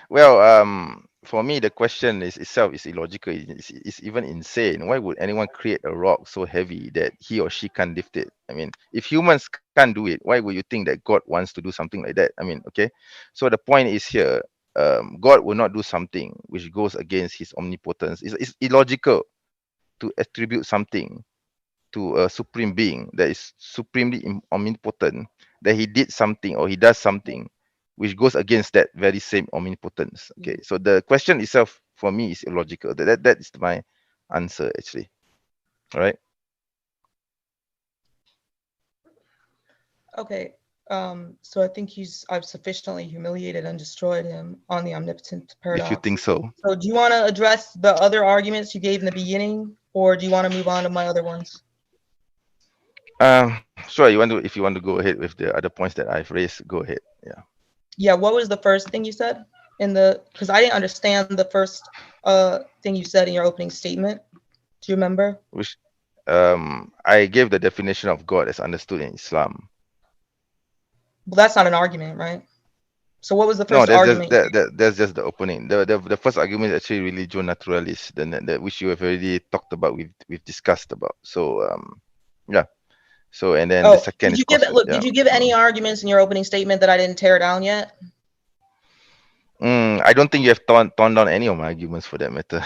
Well, for me, the question itself is illogical. It's even insane. Why would anyone create a rock so heavy that he or she can't lift it? I mean, if humans can't do it, why would you think that God wants to do something like that? I mean, okay. So the point is here, God will not do something which goes against his omnipotence. It's illogical to attribute something to a supreme being that is supremely omnipotent, that he did something or he does something which goes against that very same omnipotence. Okay, so the question itself for me is illogical. That is my answer, actually. All right. Okay. So I think I've sufficiently humiliated and destroyed him on the omnipotent paradox. If you think so. So do you want to address the other arguments you gave in the beginning, or do you want to move on to my other ones? Sure. If you want to go ahead with the other points that I've raised, go ahead. Yeah. Yeah. What was the first thing you said because I didn't understand the first thing you said in your opening statement. Do you remember? Which I gave the definition of God as understood in Islam. Well, that's not an argument, right? So what was the first argument? That's just the opening. The first argument is actually religio naturalis, which you have already talked about. We've discussed about. So yeah. So and then the second did you give any arguments in your opening statement that I didn't tear down yet? I don't think you have torn down any of my arguments for that matter.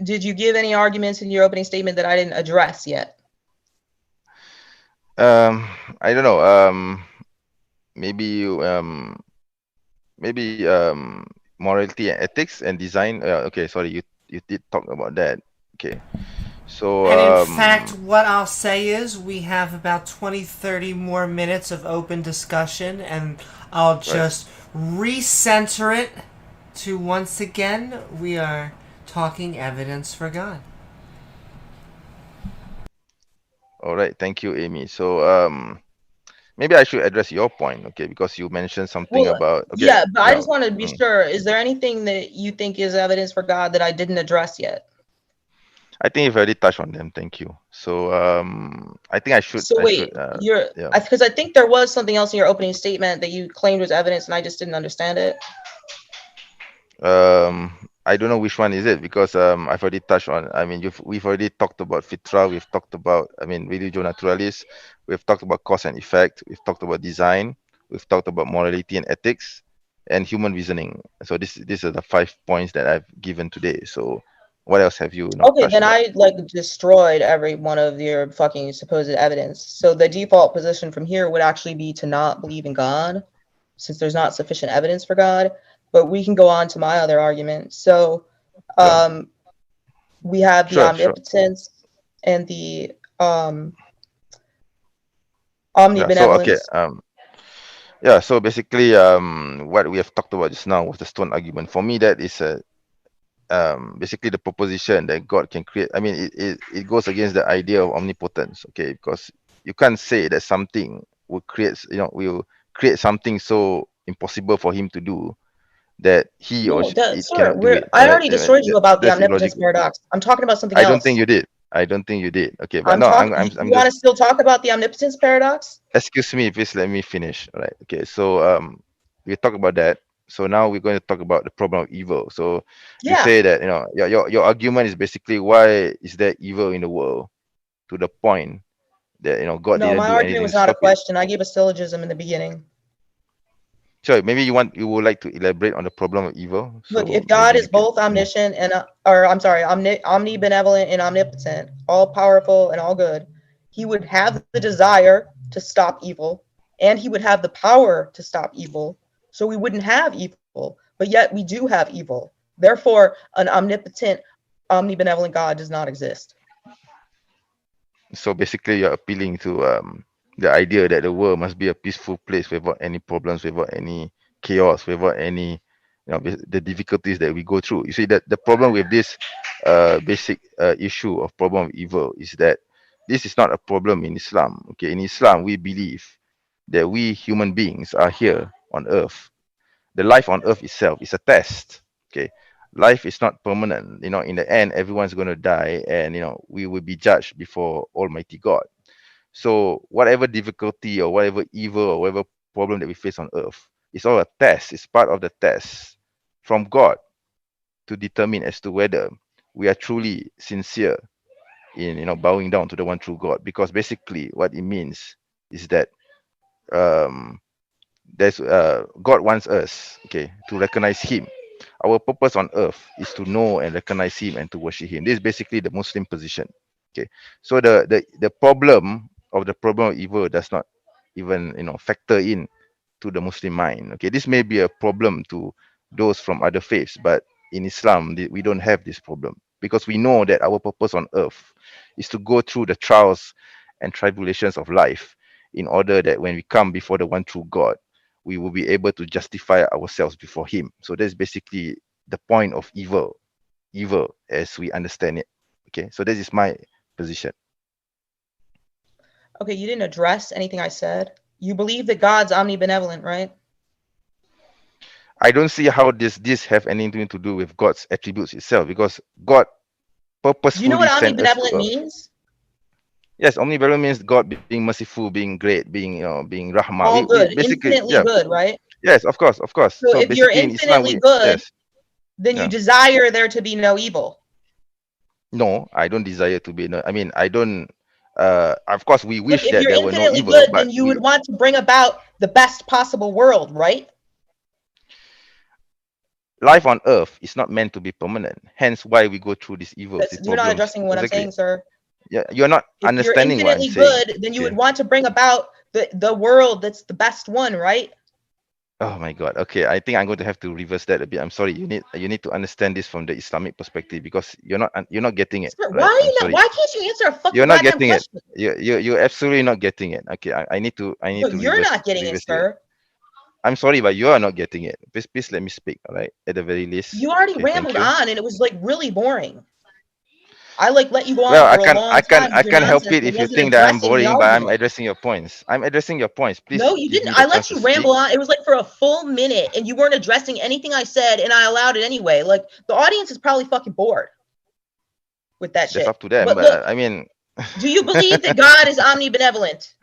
Did you give any arguments in your opening statement that I didn't address yet? I don't know. Maybe morality and ethics and design. Okay, sorry, you did talk about that. Okay. So and in fact, what I'll say is we have about 20-30 more minutes of open discussion, and I'll just recenter it to, once again, we are talking evidence for God. All right, thank you, Amy. So maybe I should address your point, okay, because you mentioned something about but I just wanted to be sure. Is there anything that you think is evidence for God that I didn't address yet? I think you've already touched on them. Thank you. So I think I should. So wait, because I think there was something else in your opening statement that you claimed was evidence, and I just didn't understand it. I don't know which one is it, because I've already touched on. I mean, we've already talked about Fitra. We've talked about, religio naturalis. We've talked about cause and effect. We've talked about design. We've talked about morality and ethics, and human reasoning. So these are the 5 points that I've given today. So what else have you not touched then about? I destroyed every one of your fucking supposed evidence. So the default position from here would actually be to not believe in God, since there's not sufficient evidence for God. But we can go on to my other argument. So we have the omnipotence and the omnibenevolence. So basically what we have talked about just now was the stone argument. For me, that is basically the proposition that God can create. I mean, it goes against the idea of omnipotence, okay? Because you can't say that something will create something so impossible for him to do, that he or No, it sir, cannot do it. I already destroyed you about the That's omnipotence illogical. paradox. I'm talking about something I don't think else. you did. I don't think you did. Okay, but I'm no, talking. You I'm want to just. still talk about the omnipotence paradox? Excuse me, please let me finish. All right. Okay. So we talk about that. So now we're going to talk about the problem of evil. So you Yeah. say that your argument is basically, why is there evil in the world to the point that God No, didn't my do argument anything was to not a stop it. question. I gave a syllogism in the beginning. So maybe you would like to elaborate on the problem of evil. Look, So if God maybe you is can. both omniscient and, or I'm sorry, omnibenevolent and omnipotent, all powerful and all good, he would have the desire to stop evil, and he would have the power to stop evil. So we wouldn't have evil, but yet we do have evil. Therefore, an omnipotent, omnibenevolent God does not exist. So basically, you're appealing to the idea that the world must be a peaceful place without any problems, without any chaos, without any the difficulties that we go through. You see that the problem with this basic issue of problem of evil is that this is not a problem in Islam. Okay, in Islam we believe that we human beings are here on earth. The life on earth itself is a test. Okay, life is not permanent. In the end everyone's going to die, and we will be judged before Almighty God. So whatever difficulty or whatever evil or whatever problem that we face on earth, it's all a test. It's part of the test from God to determine as to whether we are truly sincere in bowing down to the one true God. Because basically what it means is that um there's God wants us, okay, to recognize him. Our purpose on earth is to know and recognize him and to worship him. This is basically the Muslim position. Okay, so the problem of the problem of evil does not even factor in to the Muslim mind. Okay, this may be a problem to those from other faiths, but in Islam we don't have this problem, because we know that our purpose on earth is to go through the trials and tribulations of life, in order that when we come before the one true God, we will be able to justify ourselves before him. So that's basically the point of evil as we understand it. Okay, so this is my position. Okay, you didn't address anything I said. You believe that God's omnibenevolent, right? I don't see how this have anything to do with God's attributes itself, because God Do you know purposefully what sent us to omnibenevolent earth. means? Yes, omnibenevolent means God being merciful, being great, being rahmah. All We good, basically, infinitely yeah. good, right? Yes, of course, of course. So So if you're basically in Islam, infinitely good, yes. then you Yeah. desire there to be no evil. No, I don't desire to be. No, I mean, I don't. Of course, we Look, wish if that you're there were no infinitely evil, good, but then you would want to bring about the best possible world, right? life on earth is not meant to be permanent. Hence, why we go through these evils, these You're not problems. addressing what I'm Exactly. saying, sir. Yeah, you're not If you're understanding what I'm infinitely saying. good, then you Okay. would want to bring about the world that's the best one, right? Oh my God. Okay, I think I'm going to have to reverse that a bit. I'm sorry. You need to understand this from the Islamic perspective, because you're not getting it, Sir, right? I'm sorry. why can't you answer a fucking You're not goddamn getting it. question? You're absolutely not getting it. Okay, I need to No, you're reverse not getting it, reverse it. sir. I'm sorry, but you are not getting it. Please let me speak. All right, at the very least. You already Okay, thank rambled you. on, and it was like really boring. I let you go Well, on for a long time I with your can help nonsense it and if you wasn't think that I'm addressing the boring, but I'm argument. addressing your points. I'm addressing your points. Please No, you give didn't. me I the let chance to you speak. ramble on. It was like for a full minute, and you weren't addressing anything I said, and I allowed it anyway. Like the audience is probably fucking bored with that That's shit. up to them. But But look, I mean, do you believe that God is omnibenevolent?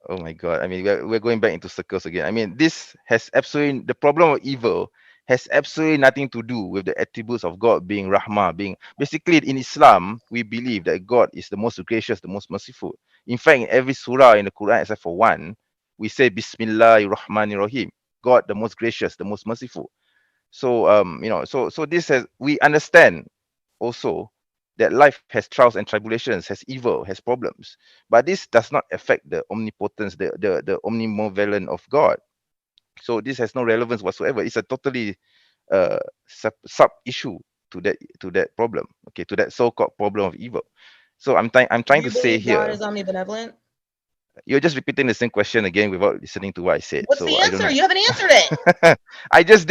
oh my God. I mean, we're going back into circles again. I mean, this has absolutely, the problem of evil has absolutely nothing to do with the attributes of God being Rahmah, being basically in Islam, we believe that God is the most gracious, the most merciful. In fact, in every surah in the Quran, except for one, we say Bismillahirrahmanirrahim. God, the most gracious, the most merciful. So so this has, we understand also that life has trials and tribulations, has evil, has problems, but this does not affect the omnipotence, the omnibenevolent of God. So this has no relevance whatsoever. It's a totally sub issue to that problem. Okay, to that so-called problem of evil. So I'm Do trying to you say believe God here, is omnibenevolent? you're just repeating the same question again without listening to what I said. What's So the I don't answer? know. You haven't answered it. I just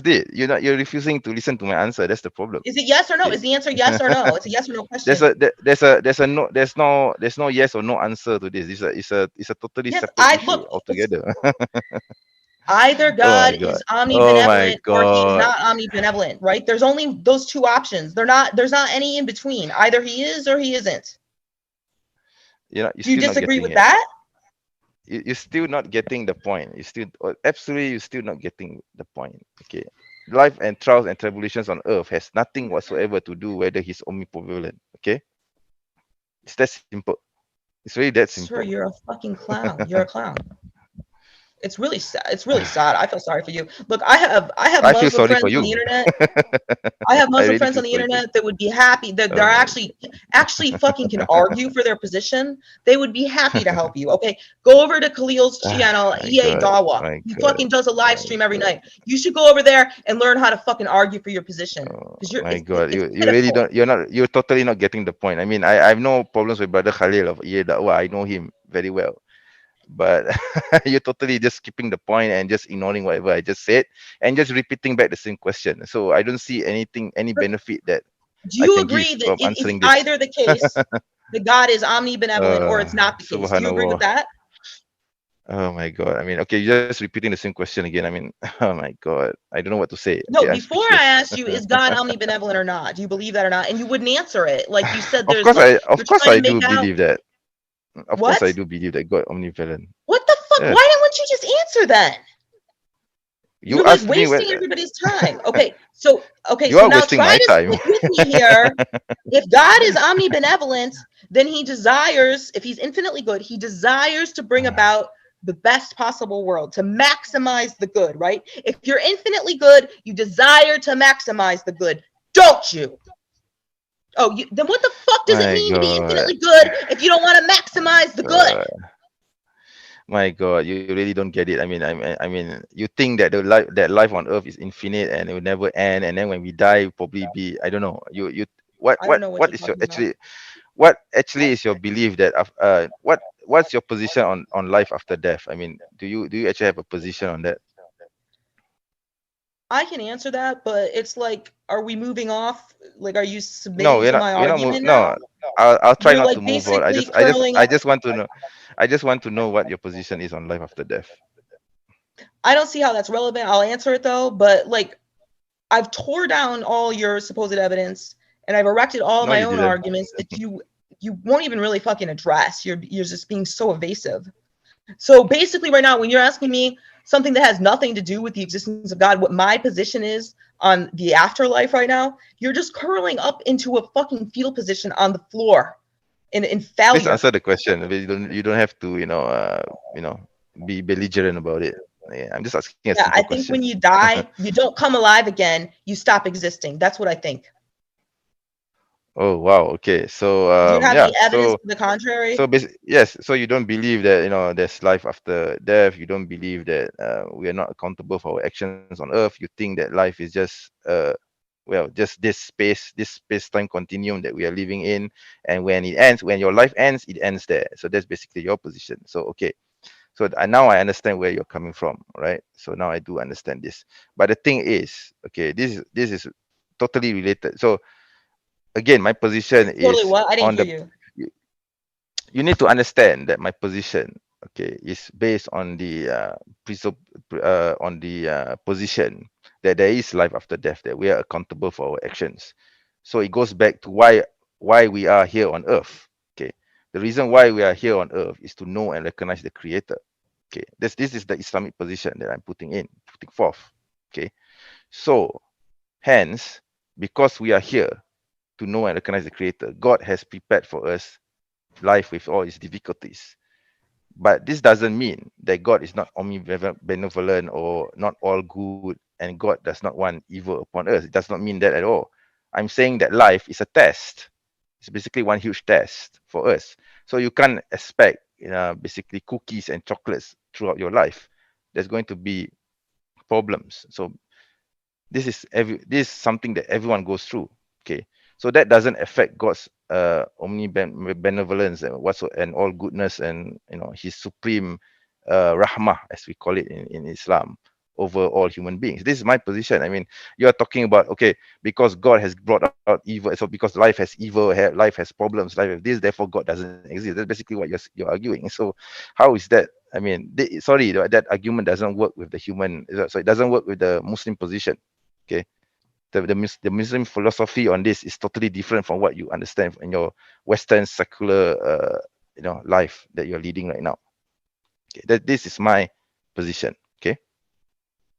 did. You're refusing to listen to my answer. That's the problem. Is it yes or no? Okay. Is the answer yes or no? It's a yes or no there's question. a there- there's no yes or no answer to this. It's a totally Yes, separate issue look. altogether. Either Oh my God god. is Oh my omnibenevolent or he is god. not omnibenevolent, right? There's only those two options. There's not any in between. Either he is or he isn't. You're Do you still not disagree getting with it. that? You're still not getting the point. You still absolutely you're still not getting the point. Okay. Life and trials and tribulations on earth has nothing whatsoever to do whether he's omnipotent. Okay. It's that simple. It's really that Sir, simple. you're a fucking clown. You're a clown. It's really sad. It's really sad. I feel sorry for you. Look, I have I feel Muslim sorry friends for on the you. internet. I have I Muslim really friends feel on the sorry for you. internet that would be happy that they're Uh, actually fucking can argue for their position. They would be happy to help you. Okay, go over to Khalil's channel, my EA god. Dawa. My He god. fucking does a live My stream every god. night. You should go over there and learn how to fucking argue for your position Oh because my it's god. it's You really pitiful. don't you're totally not getting the point. I mean, I have no problems with brother Khalil of EA Dawah. I know him very well. But you're totally just skipping the point and just ignoring whatever I just said and just repeating back the same question. So I don't see any benefit that Do I you can give agree that from it's answering this. either the case that God is omnibenevolent or it's not the case? Do you agree with Subhanallah. that? Oh my god. I mean, okay, you're just repeating the same question again. I mean, oh my god. I don't know what to say. No, Okay, I'm before I speechless. asked you, is God omnibenevolent or not? Do you believe that or not? And you wouldn't answer it. Like you said, Of there's course like of you're course trying I to make do out believe that. Of course what? I do believe that God omnipotent. What the fuck? Yes. Why didn't you just answer then? You You're like asked me wasting what everybody's time. Okay, you so are now wasting try my to time. stick with me here. If God is omnibenevolent, then he desires, if he's infinitely good, he desires to bring about the best possible world, to maximize the good, right? If you're infinitely good, you desire to maximize the good, don't you? Oh, then what the fuck does it My mean to be god. infinitely good if you don't want to maximize the good? Uh, my god, you really don't get it. I mean, you think that the life on earth is infinite and it will never end, and then when we die, we'll probably be, I don't know. You what I don't what know what what you're is your talking about. actually what actually is your belief that what's your position on life after death? I mean, do you actually have a position on that? I can answer that, but it's like, are we moving off? Like, are you No, submitting we're to not. my We're not. argument No, now? I'll try You're not like to move on. I basically just I just curling I up. just want to know. I just want to know what your position is on life after death. I don't see how that's relevant. I'll answer it though, but like, I've tore down all your supposed evidence and I've erected all No, my you own didn't. arguments that you won't even really fucking address. You're just being so evasive. So basically, right now, when you're asking me something that has nothing to do with the existence of God, what my position is on the afterlife right now, you're just curling up into a fucking fetal position on the floor in Please failure. answer the question. You don't have to you know be belligerent about it. Yeah, I'm just asking a Yeah, simple I think question. when you die, you don't come alive again. You stop existing. That's what I think. Oh wow. Okay. So Do you have yeah. any evidence to the contrary? Yes. So you don't believe that there's life after death. You don't believe that we are not accountable for our actions on Earth. You think that life is just just this space-time continuum that we are living in, and when your life ends, it ends there. So that's basically your position. So okay. So now I understand where you're coming from, right? So now I do understand this. But the thing is, okay, this is totally related. So again, my position It's totally is what? I didn't on hear the you. you, you need to understand that my position, okay, is based on the position that there is life after death, that we are accountable for our actions. So it goes back to why we are here on earth. Okay, the reason why we are here on earth is to know and recognize the creator. Okay, this is the Islamic position that I'm putting forth. Okay, so hence, because we are here to know and recognize the creator, God has prepared for us life with all its difficulties. But this doesn't mean that God is not omnibenevolent or not all good, and God does not want evil upon us. It does not mean that at all. I'm saying that life is a test. It's basically one huge test for us. So you can't expect basically cookies and chocolates throughout your life. There's going to be problems. So this is something that everyone goes through. Okay, so that doesn't affect God's omnibenevolence and all goodness, and his supreme rahmah, as we call it in Islam. over all human beings. This is my position. I mean, you are talking about, okay, because God has brought out evil, so because life has evil, life has problems, life has this, therefore God doesn't exist. That's basically what you're arguing. So how is that? I mean, sorry, that argument doesn't work with the human, so it doesn't work with the Muslim position. Okay, the Muslim philosophy on this is totally different from what you understand in your Western secular life that you're leading right now. Okay, this is my position. Okay,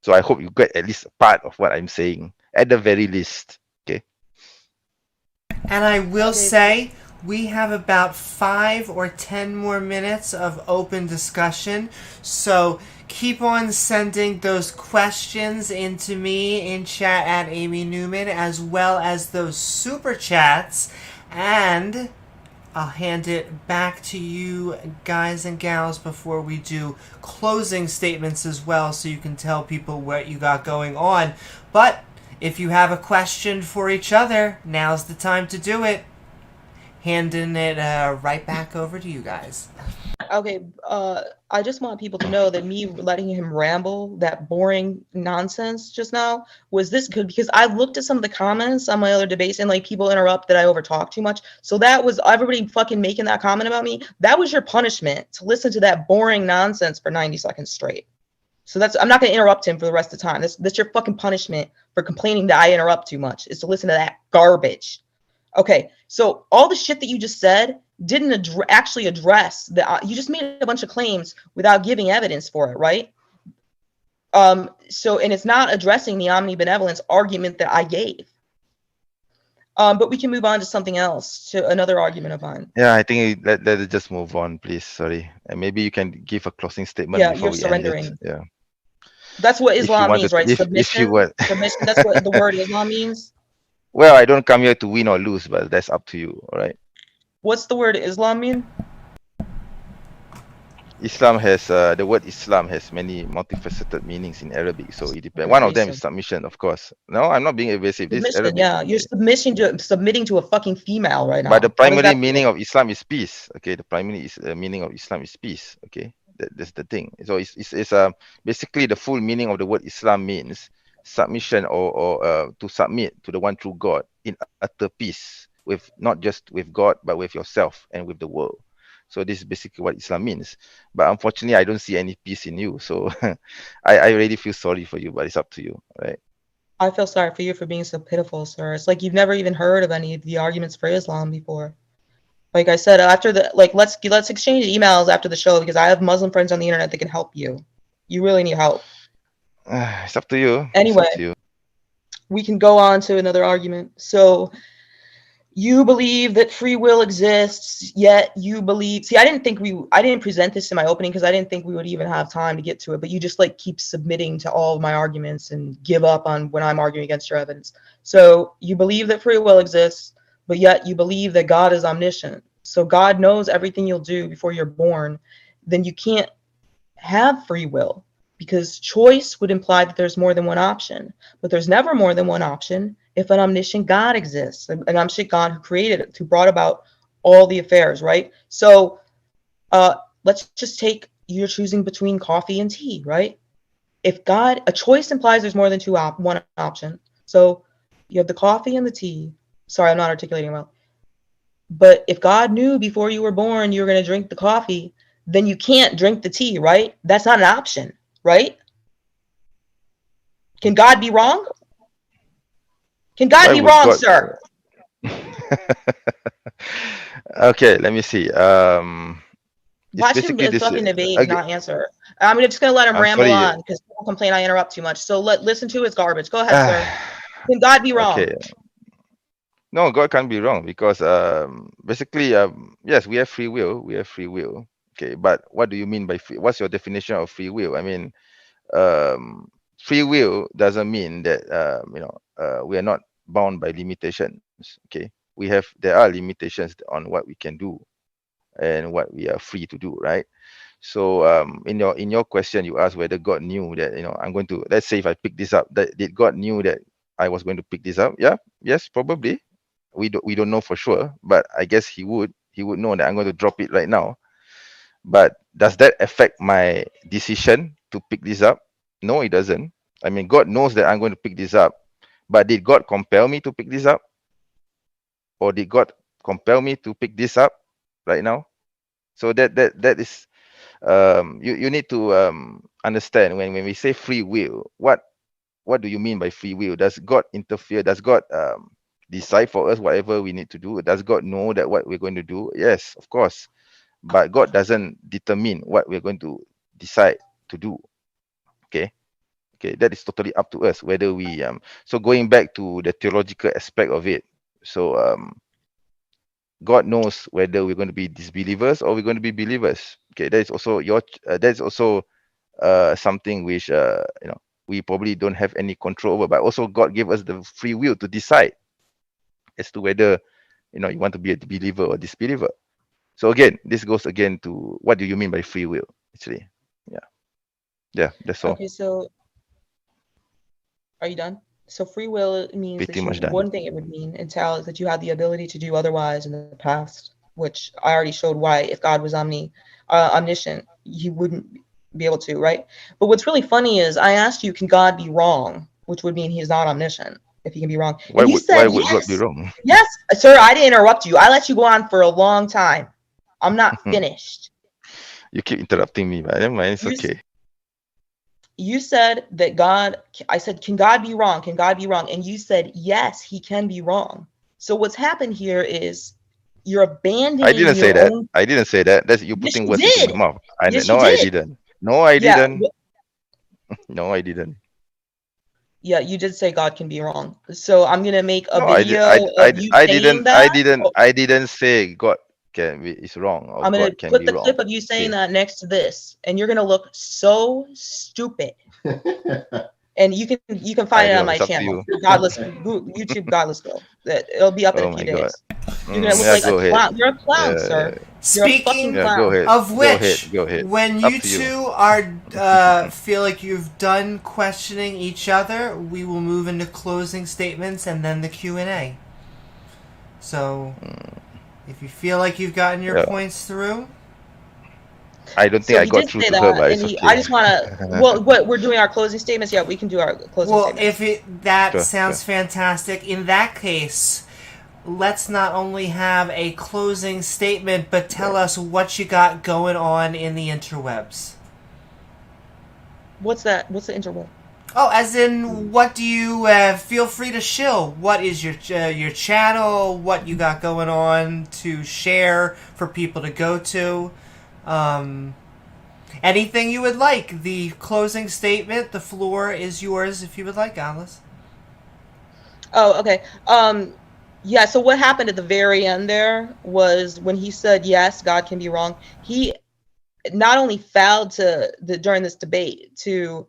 so I hope you get at least a part of what I'm saying, at the very least. Okay. And I will say, we have about 5 or 10 more minutes of open discussion. So keep on sending those questions into me in chat at Amy Newman, as well as those super chats. And I'll hand it back to you guys and gals before we do closing statements as well, so you can tell people what you got going on. But if you have a question for each other, now's the time to do it. Handing it right back over to you guys. Okay, I just want people to know that me letting him ramble that boring nonsense just now was this good, because I looked at some of the comments on my other debates and like people interrupt that I overtalk too much. So that was everybody fucking making that comment about me. That was your punishment, to listen to that boring nonsense for 90 seconds straight. So I'm not gonna interrupt him for the rest of the time. That's your fucking punishment for complaining that I interrupt too much, is to listen to that garbage. Okay, so all the shit that you just said didn't actually address you just made a bunch of claims without giving evidence for it, right? So, and it's not addressing the omnibenevolence argument that I gave. But we can move on to something else, to another argument of mine. Yeah, I think let us just move on, please. Sorry, and maybe you can give a closing statement. Yeah, before you're we surrendering. end it. Yeah, that's what Islam means, right? If Submission. you want. Submission. That's what the word Islam means. Well, I don't come here to win or lose, but that's up to you. All right. What's the word Islam mean? Islam has the word Islam has many multifaceted meanings in Arabic, so it depends. One of them is submission, of course. No, I'm not being evasive. This is Arabic. Yeah, you're submitting to a fucking female right now. But the primary meaning of Islam is peace. Okay, the primary meaning of Islam is peace. Okay, that's the thing. So it's basically the full meaning of the word Islam means submission or to submit to the one true God in utter peace, with not just with God but with yourself and with the world. So this is basically what Islam means. But unfortunately, I don't see any peace in you. So I really feel sorry for you, but it's up to you, right? I feel sorry for you for being so pitiful, sir. It's like you've never even heard of any of the arguments for Islam before. Like I said, after the let's exchange emails after the show, because I have Muslim friends on the internet that can help you. You really need help. It's up to you. Anyway, we can go on to another argument. So you believe that free will exists, yet you believe. See, I didn't present this in my opening because I didn't think we would even have time to get to it. But you just like keep submitting to all of my arguments and give up on when I'm arguing against your evidence. So you believe that free will exists, but yet you believe that God is omniscient. So God knows everything you'll do before you're born. Then you can't have free will, because choice would imply that there's more than one option. But there's never more than one option if an omniscient God exists, an omniscient God who created it, who brought about all the affairs, right? So let's just take, you're choosing between coffee and tea, right? If a choice implies there's more than one option. So you have the coffee and the tea. Sorry, I'm not articulating well. But if God knew before you were born you were going to drink the coffee, then you can't drink the tea, right? That's not an option, right? Can God be wrong? Can God be wrong, sir? Okay, let me see. Watch him fucking evade and not answer. I'm just going to let him ramble on because people complain I interrupt too much. So listen to his garbage. Go ahead, sir. Can God be wrong? Okay. No, God can't be wrong, because basically, yes, we have free will. We have free will. Okay, but what do you mean by free? What's your definition of free will? I mean, free will doesn't mean that we are not bound by limitations. Okay, there are limitations on what we can do and what we are free to do, right? So in your question, you asked whether God knew that I'm going to, let's say if I pick this up, did God knew that I was going to pick this up? Yeah, yes, probably. We don't know for sure, but I guess he would know that I'm going to drop it right now. But does that affect my decision to pick this up? No, He doesn't. I mean, God knows that I'm going to pick this up, but did God compel me to pick this up, or did God compel me to pick this up right now? So that is, you need to understand when we say free will, what do you mean by free will? Does God interfere? Does God decide for us whatever we need to do? Does God know that what we're going to do? Yes, of course. But God doesn't determine what we're going to decide to do. Okay, that is totally up to us whether we so going back to the theological aspect of it. So God knows whether we're going to be disbelievers or we're going to be believers. Okay, that is also that's also something which we probably don't have any control over, but also God gave us the free will to decide as to whether you want to be a believer or disbeliever. So again, this goes again to what do you mean by free will? Actually, yeah, that's all. Okay, so are you done? So free will means Pretty that much done. one thing it would mean entail is that you have the ability to do otherwise in the past, which I already showed why if God was omniscient, He wouldn't be able to, right? But what's really funny is I asked you, can God be wrong? Which would mean He's not omniscient if He can be wrong. Why And you would said God yes. be wrong? Yes, sir, I didn't interrupt you. I let you go on for a long time. I'm not finished. You keep interrupting me, but never mind, it's okay. You said that God, I said, can God be wrong? Can God be wrong? And you said, yes, He can be wrong. So what's happened here is you're abandoning I didn't say your that. own. I didn't say that. That's you Yes, putting you words into did. my mouth. Yes, No, you I did. didn't. No, I Yeah, didn't. No, I didn't. yeah, you did say God can be wrong. So I'm gonna make a No, video of you I saying didn't. that. I didn't say God is wrong or I'm gonna God can put be the wrong. clip of you saying Okay. that next to this, and you're gonna look so stupid. And you can find it on my It's up to channel, you. Godless YouTube, Godless Girl. It'll be up in Oh a few my God. days. You're gonna look like a Go ahead. clown. You're a clown, Yeah, sir. You're a fucking Speaking yeah, clown. go ahead. of Go ahead. which, Go ahead. when Up you to you. two are feel like you've done questioning each other, we will move into closing statements and then the Q&A. So, if you feel like you've gotten your points through, I don't think So I he got did through say to her, that, but and it's I okay. just want to. Well, what we're doing our closing statements? Yeah, we can do our closing well, statements. that Sure, sounds fantastic. In that case, let's not only have a closing statement, but tell us what you got going on in the interwebs. What's that? What's the interval? Oh, as in, what do you feel free to shill? What is your channel? What you got going on to share for people to go to? Anything you would like. The closing statement, the floor is yours if you would like, Godless. Oh, okay. Yeah. So what happened at the very end there was when he said yes, God can be wrong. He not only failed during this debate to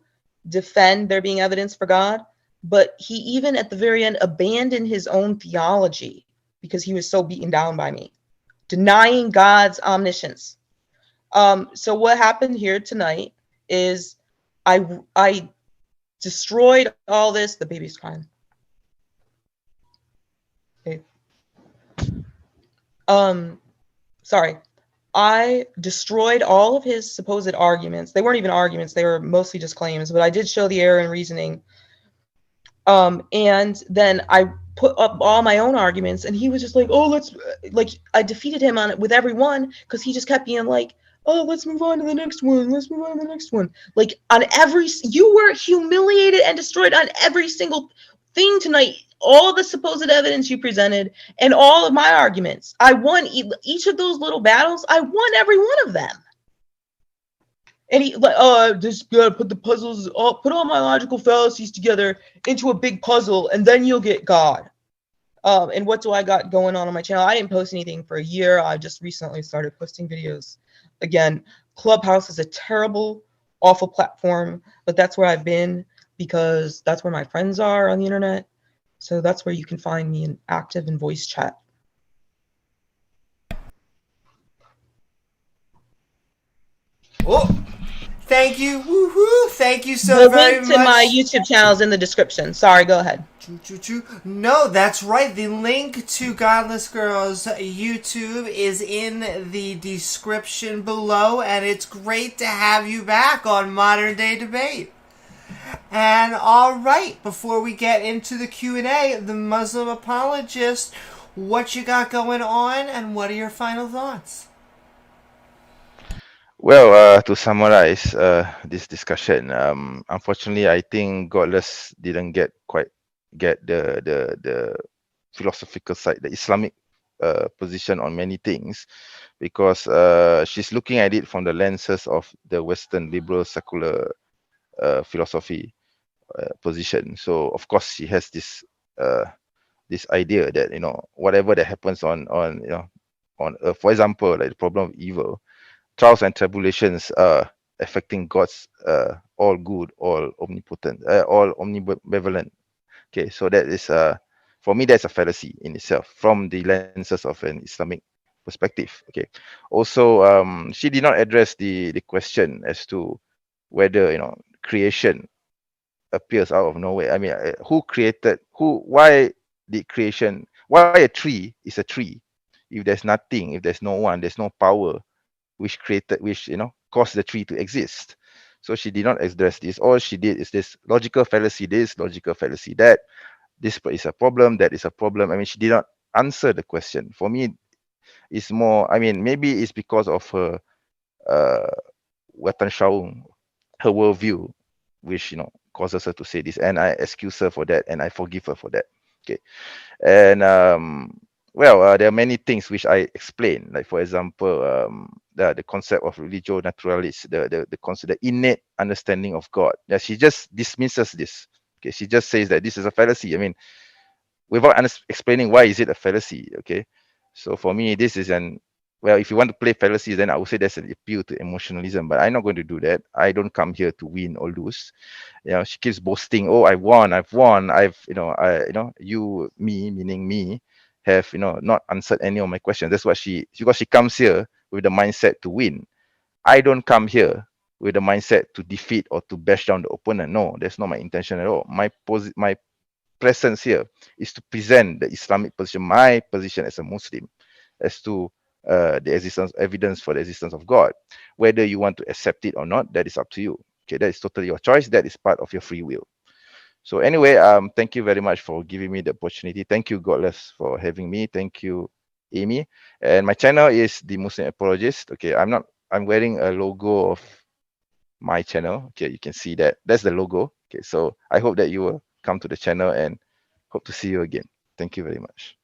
defend there being evidence for God, but he even at the very end abandoned his own theology because he was so beaten down by me, denying God's omniscience. So what happened here tonight is I destroyed all this. The baby's crying. Okay. Sorry. I destroyed all of his supposed arguments. They weren't even arguments. They were mostly just claims, but I did show the error in reasoning. And then I put up all my own arguments, and he was just like, oh, I defeated him on it with every one because he just kept being like, oh, let's move on to the next one. Let's move on to the next one. Like you were humiliated and destroyed on every single thing tonight. All the supposed evidence you presented and all of my arguments. I won each of those little battles. I won every one of them. And he just gotta put the puzzles, put all my logical fallacies together into a big puzzle, and then you'll get God. And what do I got going on my channel? I didn't post anything for a year. I just recently started posting videos. Again, Clubhouse is a terrible, awful platform, but that's where I've been because that's where my friends are on the internet. So that's where you can find me in active and voice chat. Oh, thank you. Woohoo! Thank you so very much. The link to my YouTube channel is in the description. Sorry, go ahead. No, that's right. The link to Godless Girl's YouTube is in the description below, and it's great to have you back on Modern Day Debate. And all right, before we get into the Q&A, the Muslim Apologist, what you got going on and what are your final thoughts? Well, to summarize this discussion, unfortunately, I think Godless didn't quite get the philosophical side, the Islamic position on many things, because she's looking at it from the lenses of the Western liberal secular philosophy position. So of course she has this idea that whatever that happens on on earth, for example, like the problem of evil, trials and tribulations are affecting God's all good, all omnipotent, all omnibenevolent. Okay, so that is for me that's a fallacy in itself from the lenses of an Islamic perspective. Okay, also she did not address the question as to whether creation appears out of nowhere. I mean, why did creation, why a tree is a tree if there's nothing, if there's no one, there's no power which caused the tree to exist. So she did not address this. All she did is this logical fallacy, this logical fallacy, that this is a problem, that is a problem. I mean, she did not answer the question. For me, it's more, I mean, maybe it's because of her her worldview, which causes her to say this, and I excuse her for that and I forgive her for that. Okay. And there are many things which I explain, like for example, the concept of religio naturalis, the concept, the innate understanding of God. Yeah, she just dismisses this. Okay, she just says that this is a fallacy. I mean, without explaining why is it a fallacy. Okay, so for me, this is if you want to play fallacies, then I would say that's an appeal to emotionalism, but I'm not going to do that. I don't come here to win or lose. She keeps boasting, oh, I've won, you, me, meaning me, have not answered any of my questions. That's what because she comes here with the mindset to win. I don't come here with the mindset to defeat or to bash down the opponent. No, that's not my intention at all. My presence here is to present the Islamic position, my position as a Muslim, as to the evidence for the existence of God. Whether you want to accept it or not, that is up to you. Okay, that is totally your choice. That is part of your free will. So anyway, thank you very much for giving me the opportunity. Thank you, Godless, for having me. Thank you, Amy. And my channel is the Muslim Apologist. Okay, I'm wearing a logo of my channel. Okay, you can see that. That's the logo. Okay, so I hope that you will come to the channel and hope to see you again. Thank you very much.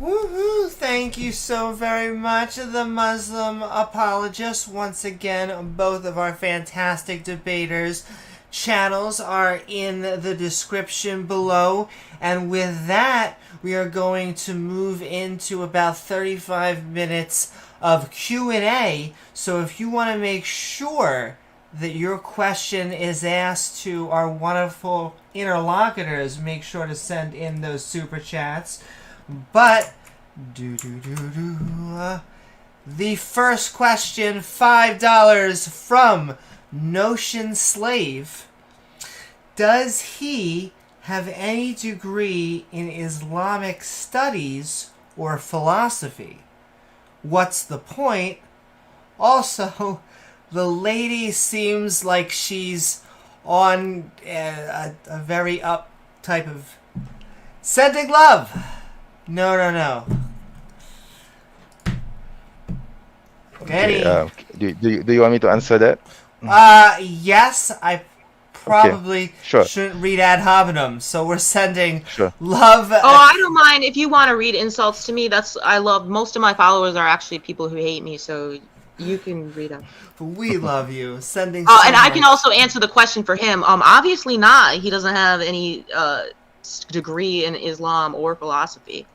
Woohoo! Thank you so very much, the Muslim Apologist. Once again, both of our fantastic debaters' channels are in the description below. And with that, we are going to move into about 35 minutes of Q&A. So if you want to make sure that your question is asked to our wonderful interlocutors, make sure to send in those super chats. But the first question, $5 from Notion Slave. Does he have any degree in Islamic studies or philosophy? What's the point? Also, the lady seems like she's on a very up type of sending love. No. Okay, do you want me to answer that? Yes, I probably shouldn't read ad hominem, so we're sending love. Oh, I don't mind if you want to read insults to me. I love, most of my followers are actually people who hate me, so you can read them. We love you. Sending. And I can also answer the question for him. Obviously not. He doesn't have any degree in Islam or philosophy.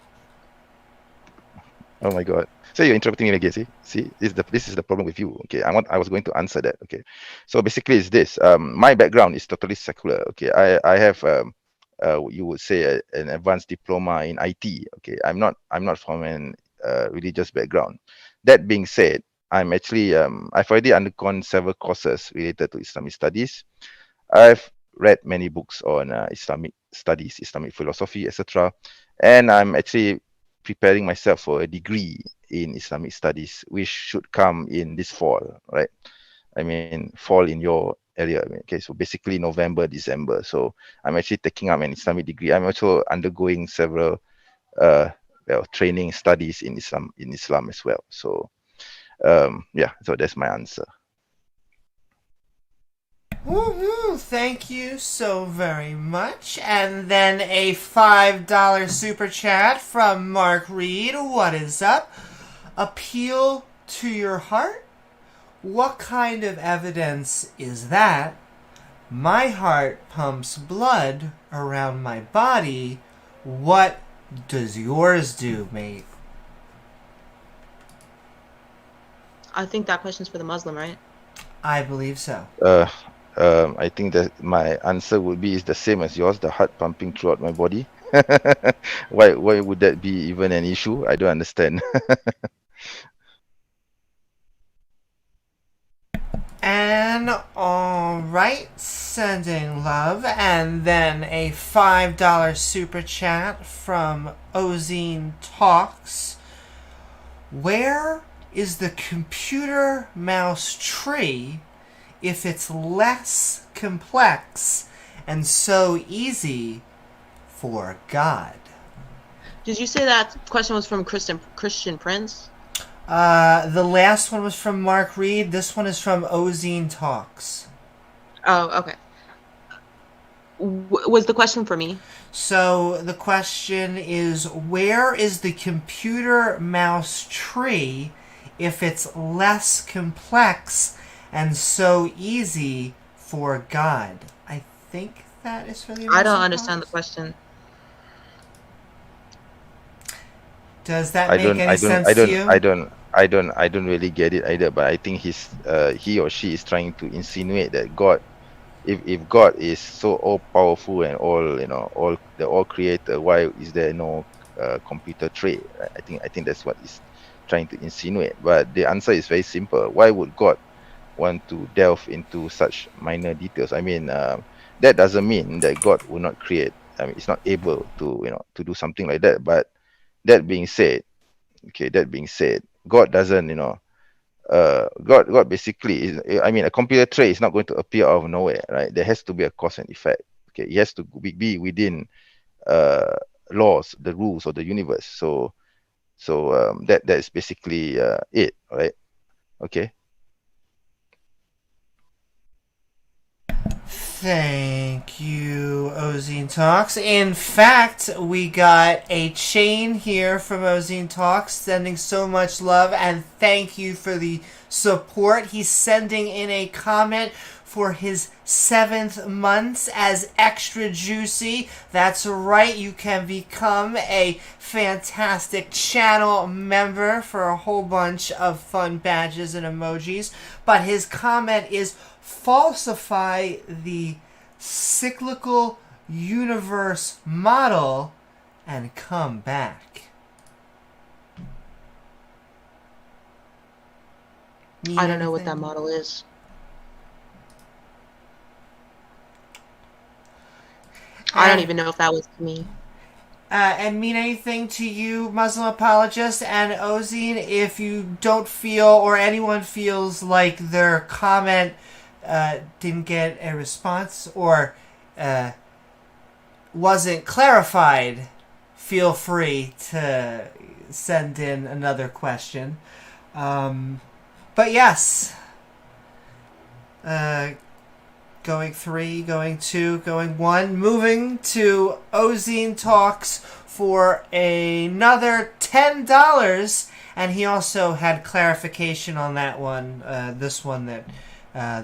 Oh my God! So you're interrupting me again. See, this is the problem with you. Okay, I was going to answer that. Okay, so basically it's this. My background is totally secular. Okay, I have you would say an advanced diploma in IT. Okay, I'm not from an religious background. That being said, I'm actually I've already undergone several courses related to Islamic studies. I've read many books on Islamic studies, Islamic philosophy, etc. And I'm actually preparing myself for a degree in Islamic studies, which should come in this fall, right? I mean, fall in your earlier. Okay, so basically November, December. So I'm actually taking up an Islamic degree. I'm also undergoing several training studies in Islam as well. So yeah, so that's my answer. Woohoo! Thank you so very much. And then a $5 super chat from Mark Reed. What is up? Appeal to your heart? What kind of evidence is that? My heart pumps blood around my body. What does yours do, mate? I think that question's for the Muslim, right? I believe so. I think that my answer would be is the same as yours, the heart pumping throughout my body. Why would that be even an issue? I don't understand. And alright, sending love. And then a $5 super chat from Ozine Talks. Where is the computer mouse tree if it's less complex and so easy for God? Did you say that question was from Christian Prince? The last one was from Mark Reed. This one is from Ozine Talks. Oh, okay. Was the question for me? So the question is, where is the computer mouse tree if it's less complex and so easy for God? I think that is for the I don't understand the question. Does that make any sense to you? I don't really get it either. But I think he or she is trying to insinuate that God, if God is so all powerful and all creator, why is there no computer tray? I think that's what he's trying to insinuate. But the answer is very simple. Why would God want to delve into such minor details? I mean, that doesn't mean that God will not create. I mean, it's not able to to do something like that. But that being said, God doesn't, God basically is, I mean, a computer tray is not going to appear out of nowhere, right? There has to be a cause and effect. Okay, it has to be within laws, the rules of the universe. So that is basically it, right? Okay. Thank you, Ozine Talks. In fact, we got a chain here from Ozine Talks, sending so much love, and thank you for the support. He's sending in a comment for his 7th month as extra juicy. That's right, you can become a fantastic channel member for a whole bunch of fun badges and emojis. But his comment is, falsify the cyclical universe model and come back. I don't know what that model is. I don't even know if that was me. And mean anything to you, Muslim Apologist, and Ozine, if you don't feel or anyone feels like their comment didn't get a response or wasn't clarified, feel free to send in another question. But yes, going 3, going 2, going 1, moving to Ozine Talks for another $10, and he also had clarification on that one, this one that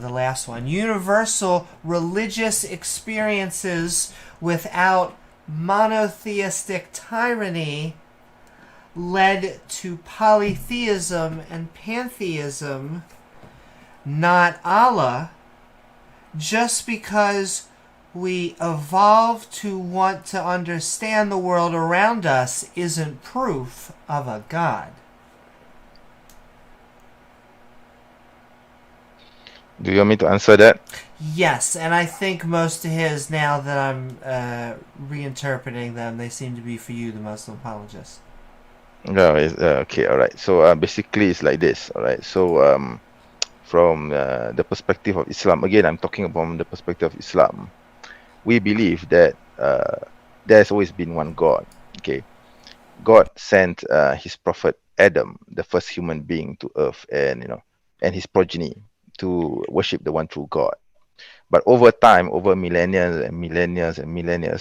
the last one. Universal religious experiences without monotheistic tyranny led to polytheism and pantheism, not Allah. Just because we evolve to want to understand the world around us isn't proof of a God. Do you want me to answer that? Yes, and I think most of his, now that I'm reinterpreting them, they seem to be for you, the Muslim Apologist. No, okay, all right. So basically it's like this, all right. So from the perspective of Islam, again, I'm talking about the perspective of Islam, we believe that there's always been one God. Okay, God sent his prophet Adam, the first human being, to earth, and and his progeny to worship the one true God. But over time, over millennia and millennia and millennia,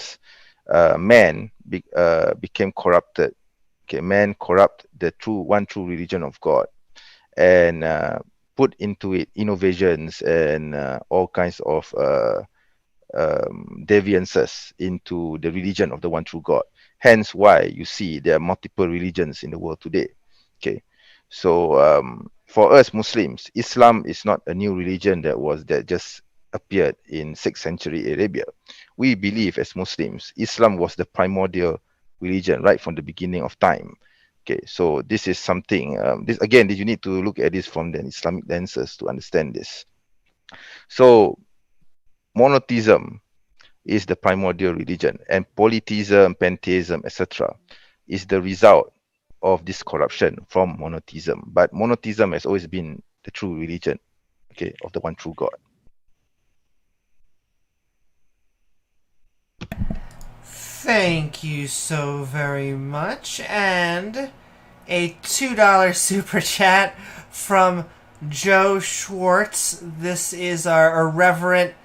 man became corrupted. Okay, man corrupt the one true religion of God, and put into it innovations and all kinds of deviances into the religion of the one true God. Hence why you see there are multiple religions in the world today. Okay, so for us Muslims, Islam is not a new religion that just appeared in 6th century Arabia. We believe as Muslims, Islam was the primordial religion right from the beginning of time. Okay, so this is something, you need to look at this from the Islamic lenses to understand this. So monotheism is the primordial religion, and polytheism, pantheism, etc. is the result of this corruption from monotheism. But monotheism has always been the true religion, okay, of the one true God. Thank you so very much. And a $2 super chat from Joe Schwartz. This is our irreverent